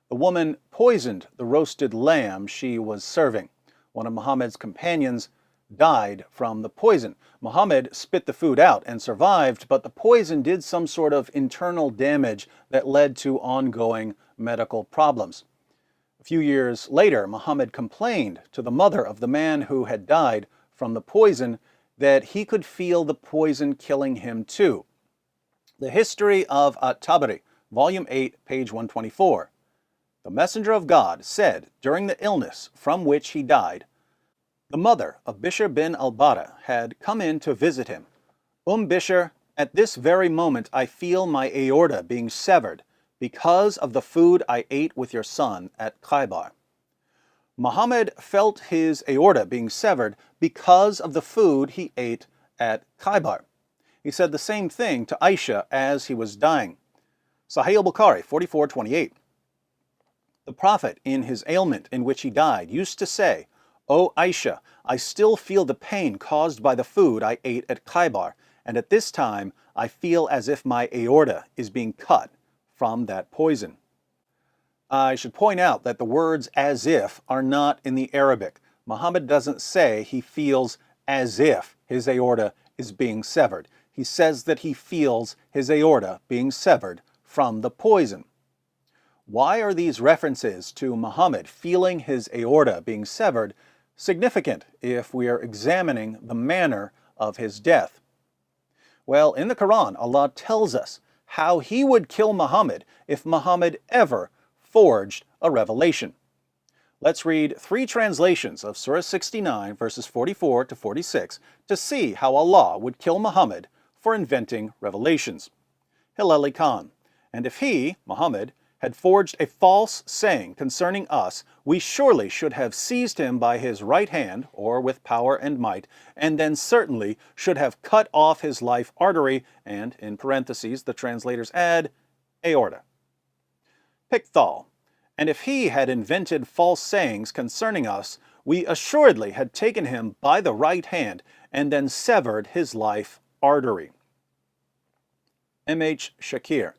The woman poisoned the roasted lamb she was serving. One of Muhammad's companions died from the poison. Muhammad spit the food out and survived, but the poison did some sort of internal damage that led to ongoing medical problems. A few years later, Muhammad complained to the mother of the man who had died from the poison that he could feel the poison killing him too. The History of At-Tabari, Volume 8, page 124. The Messenger of God said during the illness from which he died, the mother of Bishr bin al-Bara had come in to visit him. Bishr, at this very moment I feel my aorta being severed because of the food I ate with your son at Khaybar. Muhammad felt his aorta being severed because of the food he ate at Khaybar. He said the same thing to Aisha as he was dying. Sahih al-Bukhari 44:28. The Prophet, in his ailment in which he died, used to say, "O Aisha, I still feel the pain caused by the food I ate at Khaybar, and at this time I feel as if my aorta is being cut from that poison." I should point out that the words "as if" are not in the Arabic. Muhammad doesn't say he feels as if his aorta is being severed. He says that he feels his aorta being severed from the poison. Why are these references to Muhammad feeling his aorta being severed significant if we are examining the manner of his death? Well, in the Quran, Allah tells us how he would kill Muhammad if Muhammad ever forged a revelation. Let's read 3 translations of Surah 69, verses 44 to 46, to see how Allah would kill Muhammad for inventing revelations. Hilali Khan, and if he, Muhammad, had forged a false saying concerning us, we surely should have seized him by his right hand, or with power and might, and then certainly should have cut off his life artery, and, in parentheses, the translators add, aorta. Pickthall, and if he had invented false sayings concerning us, we assuredly had taken him by the right hand, and then severed his life artery. M.H. Shakir,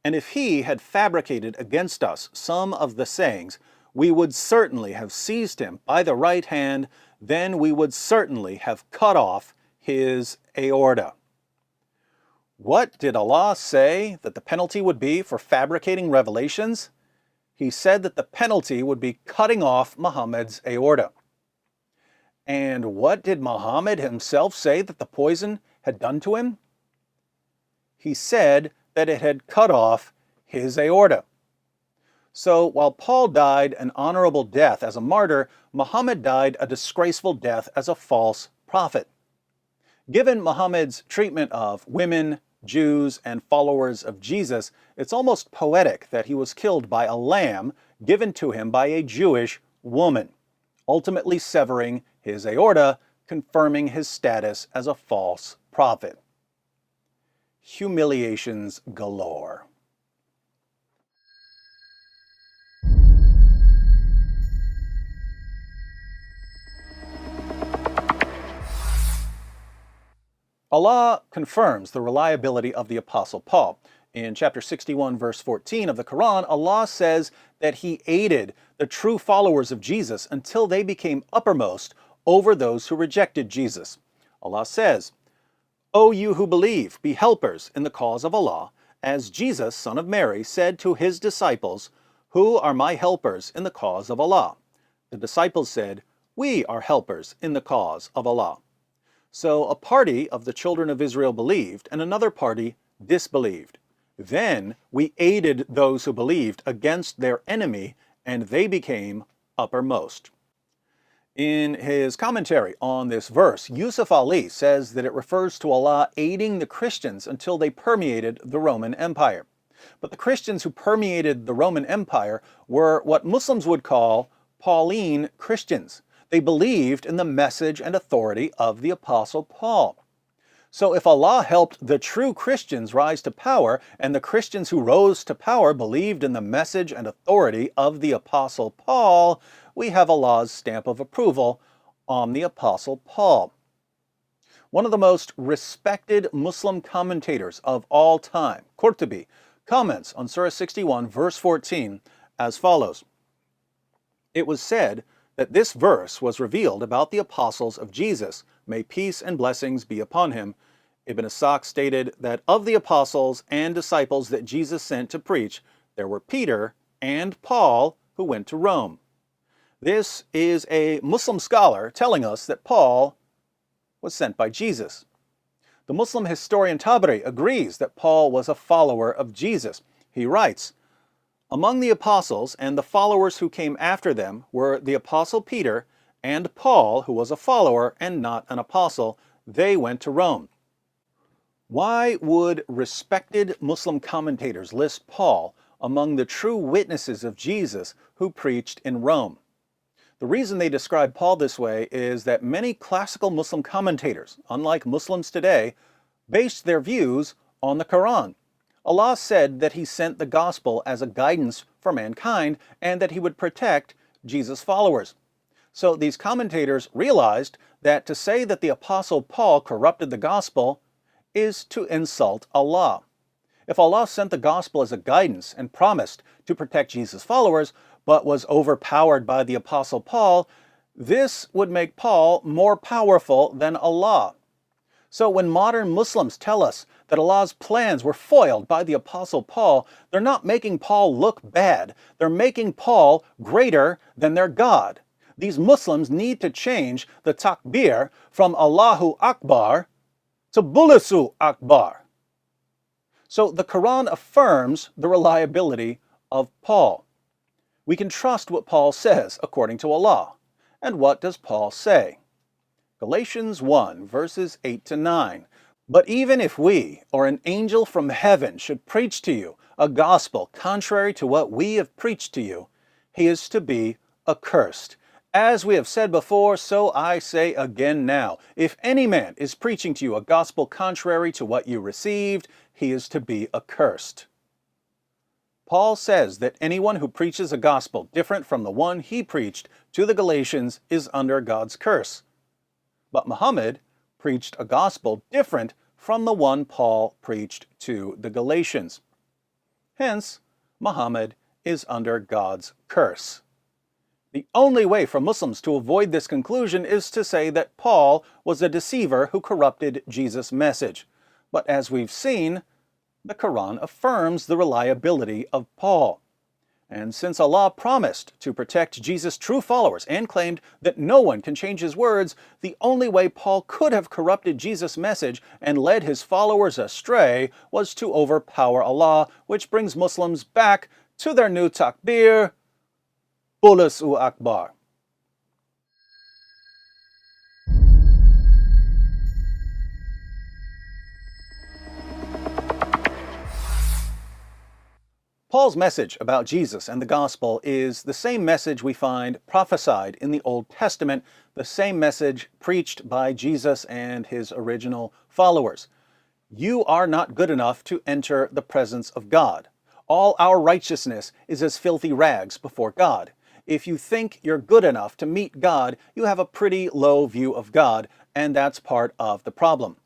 and if he had fabricated against us some of the sayings, we would certainly have seized him by the right hand, then we would certainly have cut off his aorta. What did Allah say that the penalty would be for fabricating revelations? He said that the penalty would be cutting off Muhammad's aorta. And what did Muhammad himself say that the poison had done to him? He said that it had cut off his aorta. So while Paul died an honorable death as a martyr, Muhammad died a disgraceful death as a false prophet. Given Muhammad's treatment of women, Jews, and followers of Jesus, it's almost poetic that he was killed by a lamb given to him by a Jewish woman, ultimately severing his aorta, confirming his status as a false prophet. Humiliations galore. Allah confirms the reliability of the Apostle Paul. In chapter 61, verse 14 of the Quran, Allah says that he aided the true followers of Jesus until they became uppermost over those who rejected Jesus. Allah says, "O you who believe, be helpers in the cause of Allah, as Jesus, son of Mary, said to his disciples, 'Who are my helpers in the cause of Allah?' The disciples said, 'We are helpers in the cause of Allah.' So a party of the children of Israel believed, and another party disbelieved. Then we aided those who believed against their enemy, and they became uppermost." In his commentary on this verse, Yusuf Ali says that it refers to Allah aiding the Christians until they permeated the Roman Empire. But the Christians who permeated the Roman Empire were what Muslims would call Pauline Christians. They believed in the message and authority of the Apostle Paul. So if Allah helped the true Christians rise to power, and the Christians who rose to power believed in the message and authority of the Apostle Paul, we have Allah's stamp of approval on the Apostle Paul. One of the most respected Muslim commentators of all time, Qurtubi, comments on Surah 61, verse 14, as follows. It was said that this verse was revealed about the apostles of Jesus. May peace and blessings be upon him. Ibn Ishaq stated that of the apostles and disciples that Jesus sent to preach, there were Peter and Paul who went to Rome. This is a Muslim scholar telling us that Paul was sent by Jesus. The Muslim historian Tabari agrees that Paul was a follower of Jesus. He writes, "Among the apostles and the followers who came after them were the apostle Peter and Paul, who was a follower and not an apostle. They went to Rome." Why would respected Muslim commentators list Paul among the true witnesses of Jesus who preached in Rome? The reason they describe Paul this way is that many classical Muslim commentators, unlike Muslims today, based their views on the Quran. Allah said that he sent the gospel as a guidance for mankind and that he would protect Jesus' followers. So these commentators realized that to say that the Apostle Paul corrupted the gospel is to insult Allah. If Allah sent the gospel as a guidance and promised to protect Jesus' followers, but was overpowered by the Apostle Paul, this would make Paul more powerful than Allah. So when modern Muslims tell us that Allah's plans were foiled by the Apostle Paul, they're not making Paul look bad. They're making Paul greater than their God. These Muslims need to change the takbir from Allahu Akbar to Bulusu Akbar. So the Quran affirms the reliability of Paul. We can trust what Paul says according to Allah. And what does Paul say? Galatians 1, verses 8 to 9. "But even if we, or an angel from heaven, should preach to you a gospel contrary to what we have preached to you, he is to be accursed. As we have said before, so I say again now. If any man is preaching to you a gospel contrary to what you received, he is to be accursed." Paul says that anyone who preaches a gospel different from the one he preached to the Galatians is under God's curse. But Muhammad preached a gospel different from the one Paul preached to the Galatians. Hence, Muhammad is under God's curse. The only way for Muslims to avoid this conclusion is to say that Paul was a deceiver who corrupted Jesus' message. But as we've seen, the Quran affirms the reliability of Paul. And since Allah promised to protect Jesus' true followers and claimed that no one can change his words, the only way Paul could have corrupted Jesus' message and led his followers astray was to overpower Allah, which brings Muslims back to their new takbir, Allahu Akbar. Paul's message about Jesus and the gospel is the same message we find prophesied in the Old Testament, the same message preached by Jesus and his original followers. You are not good enough to enter the presence of God. All our righteousness is as filthy rags before God. If you think you're good enough to meet God, you have a pretty low view of God, and that's part of the problem.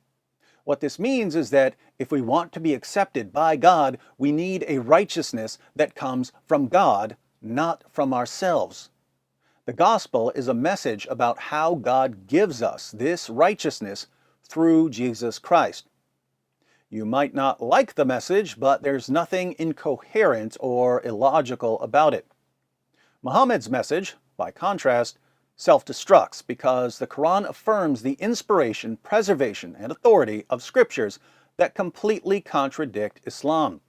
What this means is that if we want to be accepted by God, we need a righteousness that comes from God, not from ourselves. The gospel is a message about how God gives us this righteousness through Jesus Christ. You might not like the message, but there's nothing incoherent or illogical about it. Muhammad's message, by contrast, self-destructs because the Quran affirms the inspiration, preservation, and authority of scriptures that completely contradict Islam.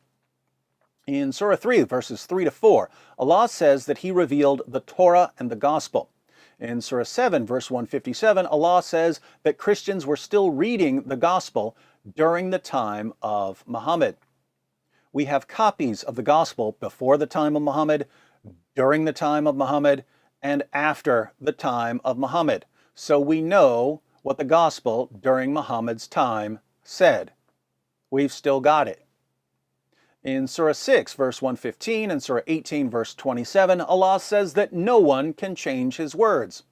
In Surah 3, verses 3 to 4, Allah says that He revealed the Torah and the Gospel. In Surah 7, verse 157, Allah says that Christians were still reading the Gospel during the time of Muhammad. We have copies of the Gospel before the time of Muhammad, during the time of Muhammad, and after the time of Muhammad. So we know what the Gospel during Muhammad's time said. We've still got it. In Surah 6, verse 115, and Surah 18, verse 27, Allah says that no one can change His words.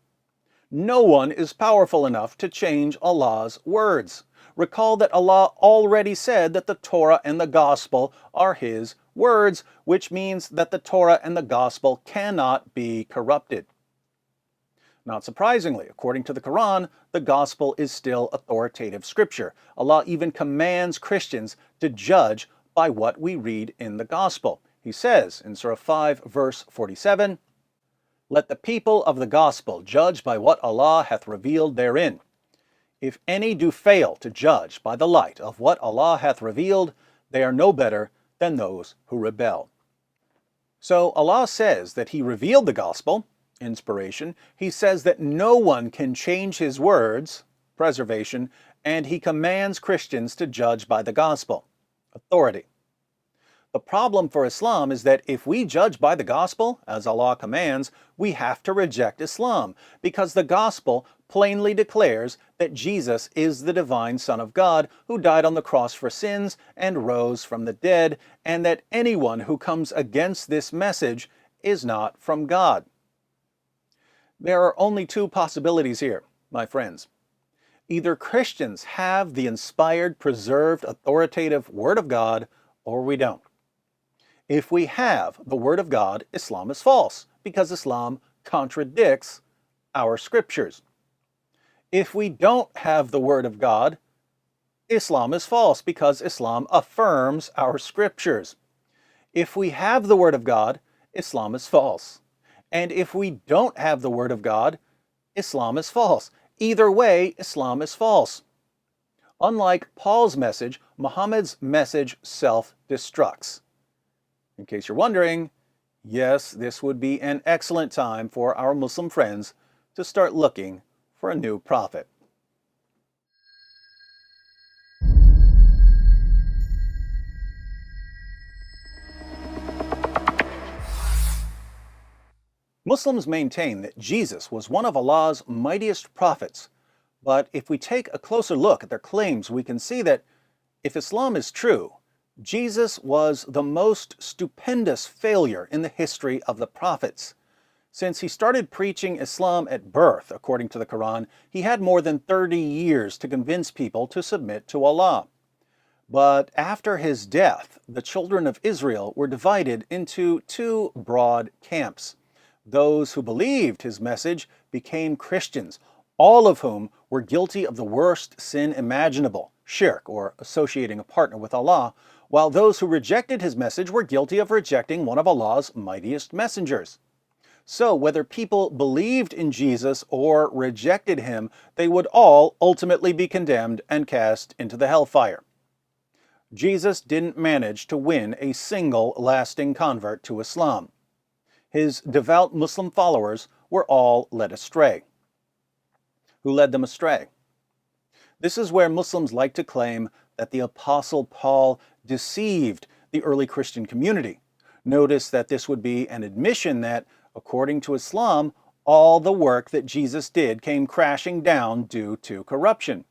No one is powerful enough to change Allah's words. Recall that Allah already said that the Torah and the Gospel are His words, which means that the Torah and the Gospel cannot be corrupted. Not surprisingly, according to the Quran, the Gospel is still authoritative scripture. Allah even commands Christians to judge by what we read in the Gospel. He says in Surah 5, verse 47, "Let the people of the Gospel judge by what Allah hath revealed therein. If any do fail to judge by the light of what Allah hath revealed, they are no better than those who rebel." So Allah says that He revealed the Gospel, inspiration. He says that no one can change His words, preservation, and He commands Christians to judge by the Gospel, authority. The problem for Islam is that if we judge by the Gospel, as Allah commands, we have to reject Islam, because the Gospel plainly declares that Jesus is the divine Son of God who died on the cross for sins and rose from the dead, and that anyone who comes against this message is not from God. There are only two possibilities here, my friends. Either Christians have the inspired, preserved, authoritative Word of God, or we don't. If we have the Word of God, Islam is false, because Islam contradicts our scriptures. If we don't have the Word of God, Islam is false, because Islam affirms our scriptures. If we have the Word of God, Islam is false. And if we don't have the Word of God, Islam is false. Either way, Islam is false. Unlike Paul's message, Muhammad's message self-destructs. In case you're wondering, yes, this would be an excellent time for our Muslim friends to start looking for a new prophet. Muslims maintain that Jesus was one of Allah's mightiest prophets, but if we take a closer look at their claims, we can see that if Islam is true, Jesus was the most stupendous failure in the history of the prophets. Since he started preaching Islam at birth, according to the Quran, he had more than 30 years to convince people to submit to Allah. But after his death, the children of Israel were divided into two broad camps. Those who believed his message became Christians, all of whom were guilty of the worst sin imaginable, shirk, or associating a partner with Allah, while those who rejected his message were guilty of rejecting one of Allah's mightiest messengers. So whether people believed in Jesus or rejected him, they would all ultimately be condemned and cast into the hellfire. Jesus didn't manage to win a single lasting convert to Islam. His devout Muslim followers were all led astray. Who led them astray? This is where Muslims like to claim that the Apostle Paul deceived the early Christian community. Notice that this would be an admission that, according to Islam, all the work that Jesus did came crashing down due to corruption.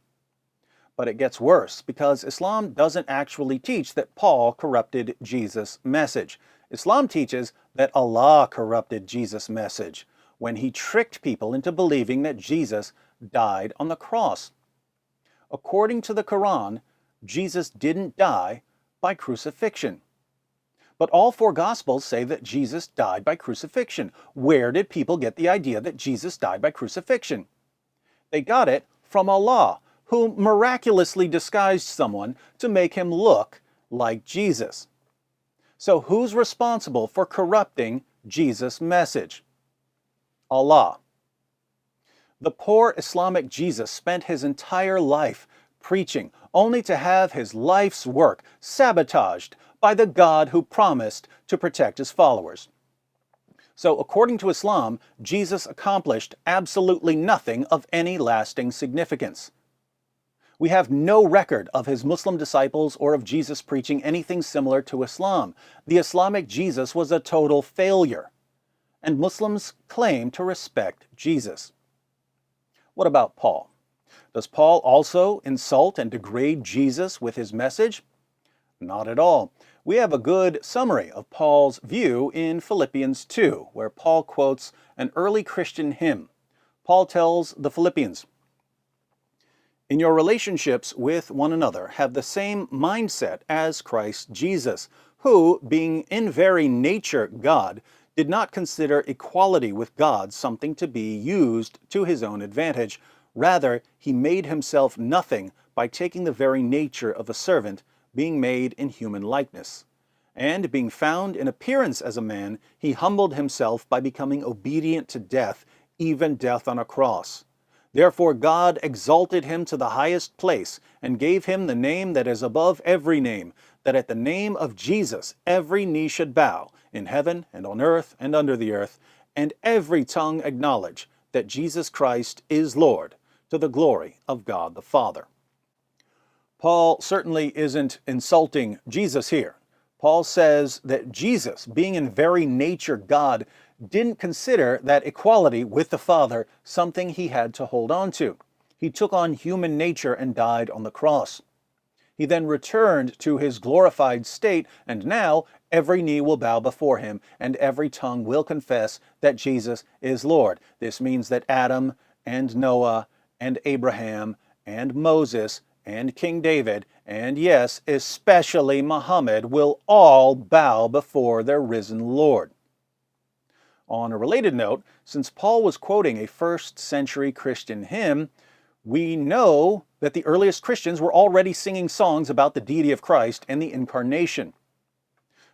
But it gets worse, because Islam doesn't actually teach that Paul corrupted Jesus' message. Islam teaches that Allah corrupted Jesus' message when he tricked people into believing that Jesus died on the cross. According to the Quran, Jesus didn't die by crucifixion. But all four Gospels say that Jesus died by crucifixion. Where did people get the idea that Jesus died by crucifixion? They got it from Allah, who miraculously disguised someone to make him look like Jesus. So who's responsible for corrupting Jesus' message? Allah. The poor Islamic Jesus spent his entire life preaching, only to have his life's work sabotaged by the God who promised to protect his followers. So according to Islam, Jesus accomplished absolutely nothing of any lasting significance. We have no record of his Muslim disciples or of Jesus preaching anything similar to Islam. The Islamic Jesus was a total failure, and Muslims claim to respect Jesus. What about Paul? Does Paul also insult and degrade Jesus with his message? Not at all. We have a good summary of Paul's view in Philippians 2, where Paul quotes an early Christian hymn. Paul tells the Philippians, "In your relationships with one another, have the same mindset as Christ Jesus, who, being in very nature God, did not consider equality with God something to be used to his own advantage. Rather, he made himself nothing by taking the very nature of a servant, being made in human likeness. And being found in appearance as a man, he humbled himself by becoming obedient to death, even death on a cross. Therefore God exalted him to the highest place, and gave him the name that is above every name, that at the name of Jesus every knee should bow, in heaven and on earth and under the earth, and every tongue acknowledge that Jesus Christ is Lord, to the glory of God the Father." Paul certainly isn't insulting Jesus here. Paul says that Jesus, being in very nature God, didn't consider that equality with the Father something he had to hold on to. He took on human nature and died on the cross. He then returned to his glorified state, and now every knee will bow before him, and every tongue will confess that Jesus is Lord. This means that Adam and Noah and Abraham and Moses and King David, and yes, especially Muhammad, will all bow before their risen Lord. On a related note, since Paul was quoting a first-century Christian hymn, we know that the earliest Christians were already singing songs about the deity of Christ and the incarnation.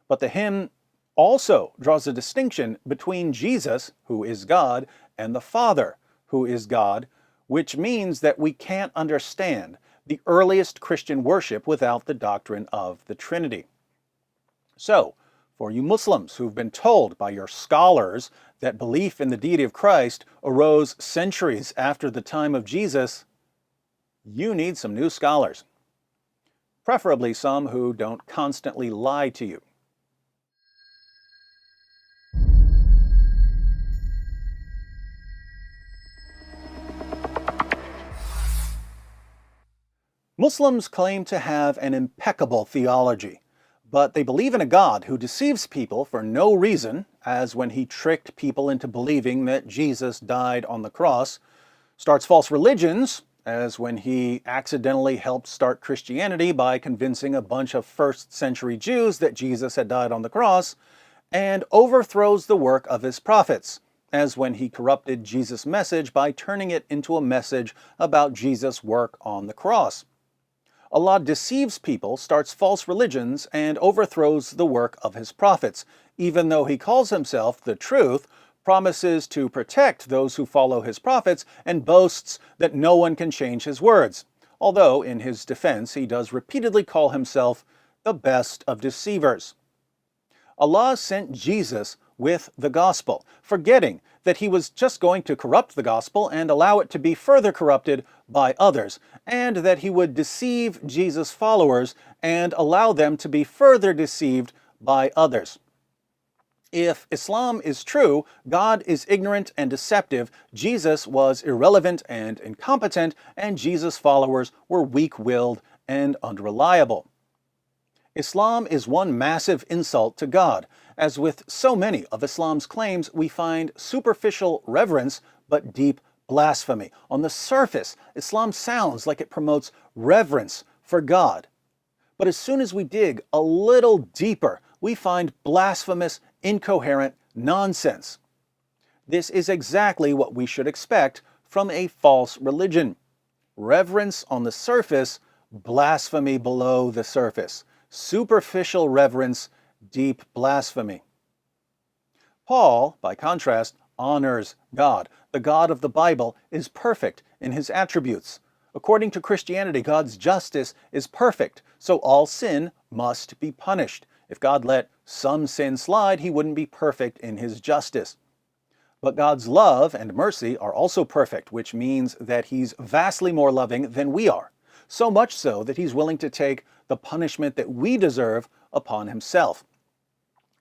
But the hymn also draws a distinction between Jesus, who is God, and the Father, who is God, which means that we can't understand the earliest Christian worship without the doctrine of the Trinity. So, for you Muslims who've been told by your scholars that belief in the deity of Christ arose centuries after the time of Jesus, you need some new scholars. Preferably some who don't constantly lie to you. Muslims claim to have an impeccable theology, but they believe in a God who deceives people for no reason, as when he tricked people into believing that Jesus died on the cross, starts false religions, as when he accidentally helped start Christianity by convincing a bunch of first-century Jews that Jesus had died on the cross, and overthrows the work of his prophets, as when he corrupted Jesus' message by turning it into a message about Jesus' work on the cross. Allah deceives people, starts false religions, and overthrows the work of his prophets, even though he calls himself the truth, promises to protect those who follow his prophets, and boasts that no one can change his words. Although, in his defense, he does repeatedly call himself the best of deceivers. Allah sent Jesus with the gospel, forgetting that he was just going to corrupt the gospel and allow it to be further corrupted by others, and that he would deceive Jesus' followers and allow them to be further deceived by others. If Islam is true, God is ignorant and deceptive, Jesus was irrelevant and incompetent, and Jesus' followers were weak-willed and unreliable. Islam is one massive insult to God. As with so many of Islam's claims, we find superficial reverence but deep blasphemy. On the surface, Islam sounds like it promotes reverence for God. But as soon as we dig a little deeper, we find blasphemous, incoherent nonsense. This is exactly what we should expect from a false religion. Reverence on the surface, blasphemy below the surface. Superficial reverence, deep blasphemy. Paul, by contrast, honors God. The God of the Bible is perfect in his attributes. According to Christianity, God's justice is perfect, so all sin must be punished. If God let some sin slide, he wouldn't be perfect in his justice. But God's love and mercy are also perfect, which means that he's vastly more loving than we are. So much so that he's willing to take the punishment that we deserve upon himself.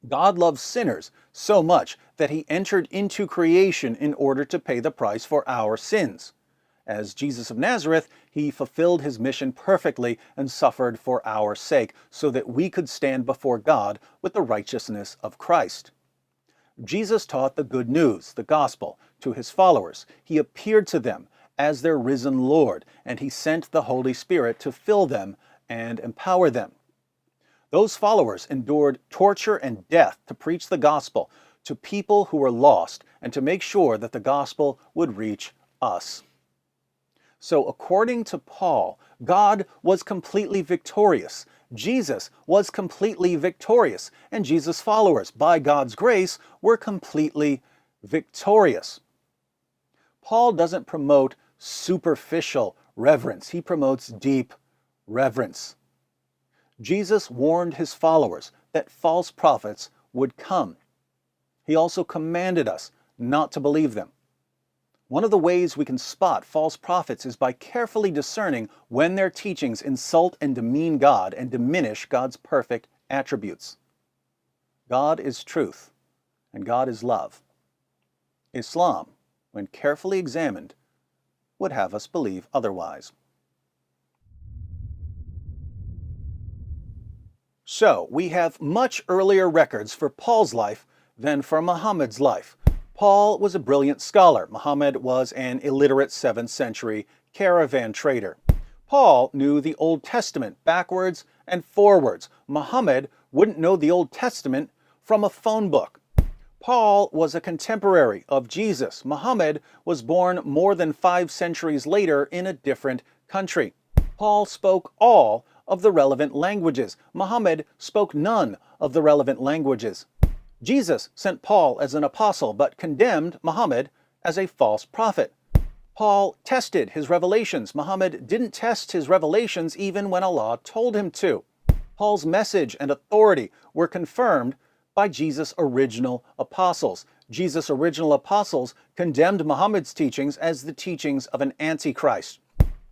God loves sinners so much that he entered into creation in order to pay the price for our sins. As Jesus of Nazareth, he fulfilled his mission perfectly and suffered for our sake, so that we could stand before God with the righteousness of Christ. Jesus taught the good news, the gospel, to his followers. He appeared to them as their risen Lord, and he sent the Holy Spirit to fill them and empower them. Those followers endured torture and death to preach the gospel to people who were lost and to make sure that the gospel would reach us. So according to Paul, God was completely victorious. Jesus was completely victorious, and Jesus' followers, by God's grace, were completely victorious. Paul doesn't promote superficial reverence. He promotes deep reverence. Jesus warned his followers that false prophets would come. He also commanded us not to believe them. One of the ways we can spot false prophets is by carefully discerning when their teachings insult and demean God and diminish God's perfect attributes. God is truth, and God is love. Islam, when carefully examined, would have us believe otherwise. So, we have much earlier records for Paul's life than for Muhammad's life. Paul was a brilliant scholar. Muhammad was an illiterate 7th century caravan trader. Paul knew the Old Testament backwards and forwards. Muhammad wouldn't know the Old Testament from a phone book. Paul was a contemporary of Jesus. Muhammad was born more than 5 centuries later in a different country. Paul spoke all of the relevant languages. Muhammad spoke none of the relevant languages. Jesus sent Paul as an apostle, but condemned Muhammad as a false prophet. Paul tested his revelations. Muhammad didn't test his revelations even when Allah told him to. Paul's message and authority were confirmed by Jesus' original apostles. Jesus' original apostles condemned Muhammad's teachings as the teachings of an antichrist.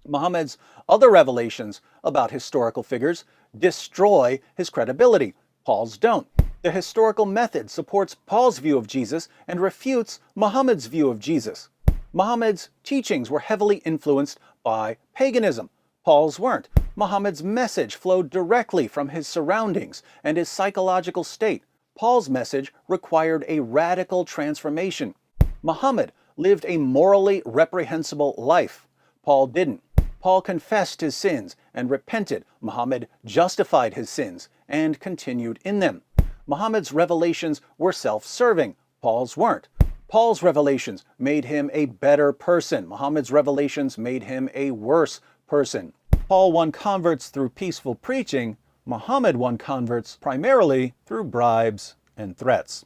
Muhammad's other revelations about historical figures destroy his credibility. Paul's don't. The historical method supports Paul's view of Jesus and refutes Muhammad's view of Jesus. Muhammad's teachings were heavily influenced by paganism. Paul's weren't. Muhammad's message flowed directly from his surroundings and his psychological state. Paul's message required a radical transformation. Muhammad lived a morally reprehensible life. Paul didn't. Paul confessed his sins and repented. Muhammad justified his sins and continued in them. Muhammad's revelations were self-serving. Paul's weren't. Paul's revelations made him a better person. Muhammad's revelations made him a worse person. Paul won converts through peaceful preaching. Muhammad won converts primarily through bribes and threats.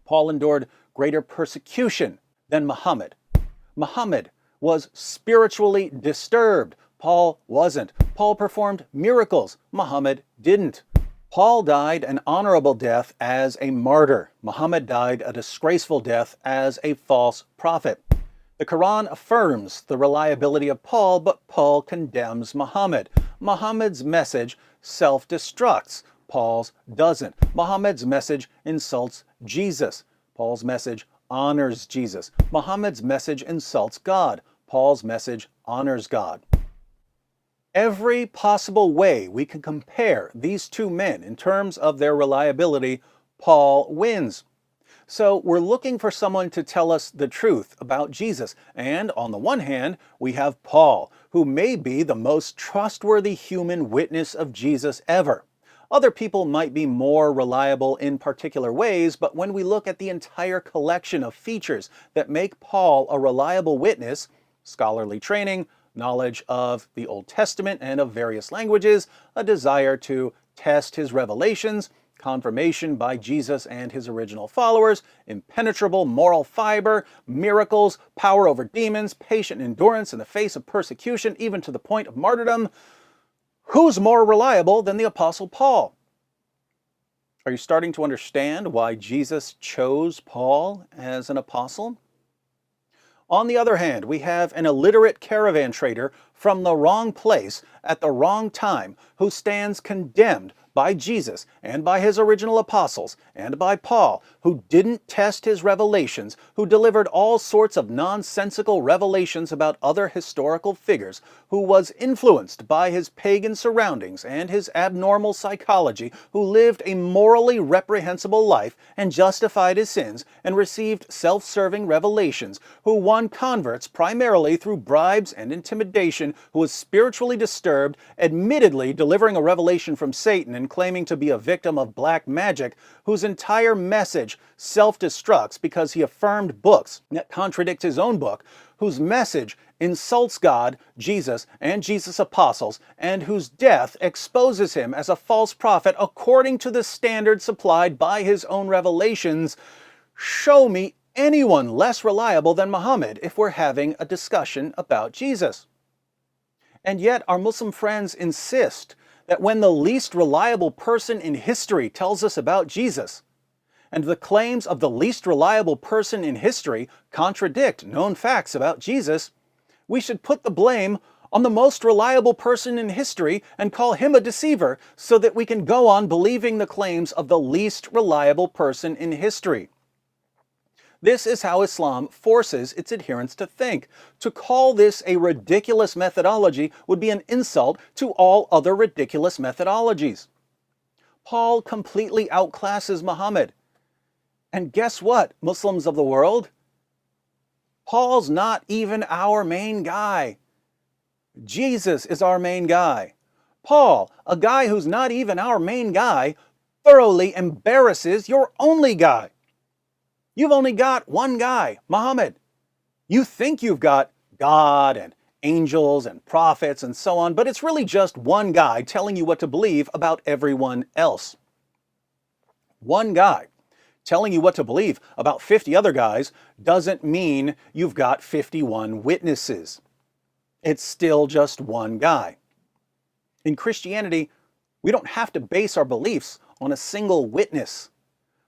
Paul endured greater persecution than Muhammad. Muhammad was spiritually disturbed. Paul wasn't. Paul performed miracles. Muhammad didn't. Paul died an honorable death as a martyr. Muhammad died a disgraceful death as a false prophet. The Quran affirms the reliability of Paul, but Paul condemns Muhammad. Muhammad's message self-destructs. Paul's doesn't. Muhammad's message insults Jesus. Paul's message honors Jesus. Muhammad's message insults God. Paul's message honors God. Every possible way we can compare these two men in terms of their reliability, Paul wins. So we're looking for someone to tell us the truth about Jesus. And on the one hand, we have Paul, who may be the most trustworthy human witness of Jesus ever. Other people might be more reliable in particular ways, but when we look at the entire collection of features that make Paul a reliable witness, scholarly training, knowledge of the Old Testament and of various languages, a desire to test his revelations, confirmation by Jesus and his original followers, impenetrable moral fiber, miracles, power over demons, patient endurance in the face of persecution, even to the point of martyrdom. Who's more reliable than the Apostle Paul? Are you starting to understand why Jesus chose Paul as an apostle? On the other hand, we have an illiterate caravan trader from the wrong place at the wrong time who stands condemned by Jesus and by his original apostles and by Paul, who didn't test his revelations, who delivered all sorts of nonsensical revelations about other historical figures, who was influenced by his pagan surroundings and his abnormal psychology, who lived a morally reprehensible life and justified his sins and received self-serving revelations, who won converts primarily through bribes and intimidation, who was spiritually disturbed, admittedly delivering a revelation from Satan and claiming to be a victim of black magic, whose entire message self-destructs because he affirmed books that contradict his own book, whose message insults God, Jesus, and Jesus' apostles, and whose death exposes him as a false prophet according to the standard supplied by his own revelations. Show me anyone less reliable than Muhammad if we're having a discussion about Jesus. And yet our Muslim friends insist that when the least reliable person in history tells us about Jesus, and the claims of the least reliable person in history contradict known facts about Jesus, we should put the blame on the most reliable person in history and call him a deceiver so that we can go on believing the claims of the least reliable person in history. This is how Islam forces its adherents to think. To call this a ridiculous methodology would be an insult to all other ridiculous methodologies. Paul completely outclasses Muhammad. And guess what, Muslims of the world? Paul's not even our main guy. Jesus is our main guy. Paul, a guy who's not even our main guy, thoroughly embarrasses your only guy. You've only got one guy, Muhammad. You think you've got God and angels and prophets and so on, but it's really just one guy telling you what to believe about everyone else. One guy telling you what to believe about 50 other guys doesn't mean you've got 51 witnesses. It's still just one guy. In Christianity, we don't have to base our beliefs on a single witness.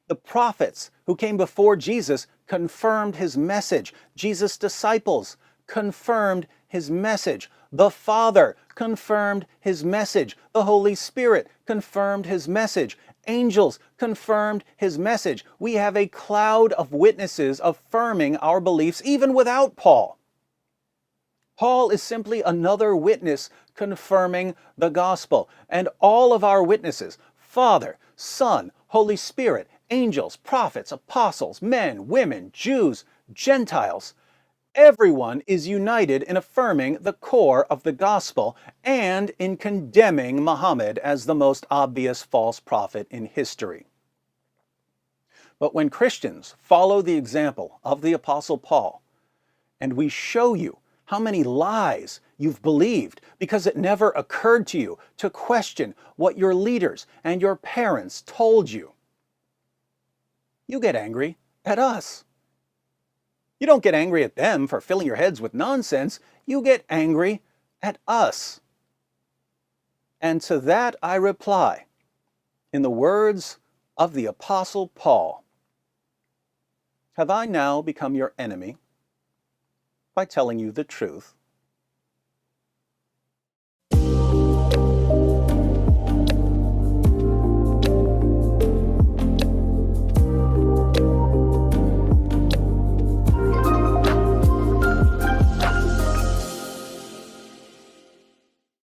The prophets who came before Jesus confirmed his message. Jesus' disciples confirmed his message. The Father confirmed his message. The Holy Spirit confirmed his message. Angels confirmed his message. We have a cloud of witnesses affirming our beliefs even without Paul. Paul is simply another witness confirming the gospel. And all of our witnesses, Father, Son, Holy Spirit, angels, prophets, apostles, men, women, Jews, Gentiles, everyone is united in affirming the core of the gospel and in condemning Muhammad as the most obvious false prophet in history. But when Christians follow the example of the Apostle Paul, and we show you how many lies you've believed because it never occurred to you to question what your leaders and your parents told you, you get angry at us. You don't get angry at them for filling your heads with nonsense. You get angry at us. And to that I reply, in the words of the Apostle Paul, have I now become your enemy by telling you the truth?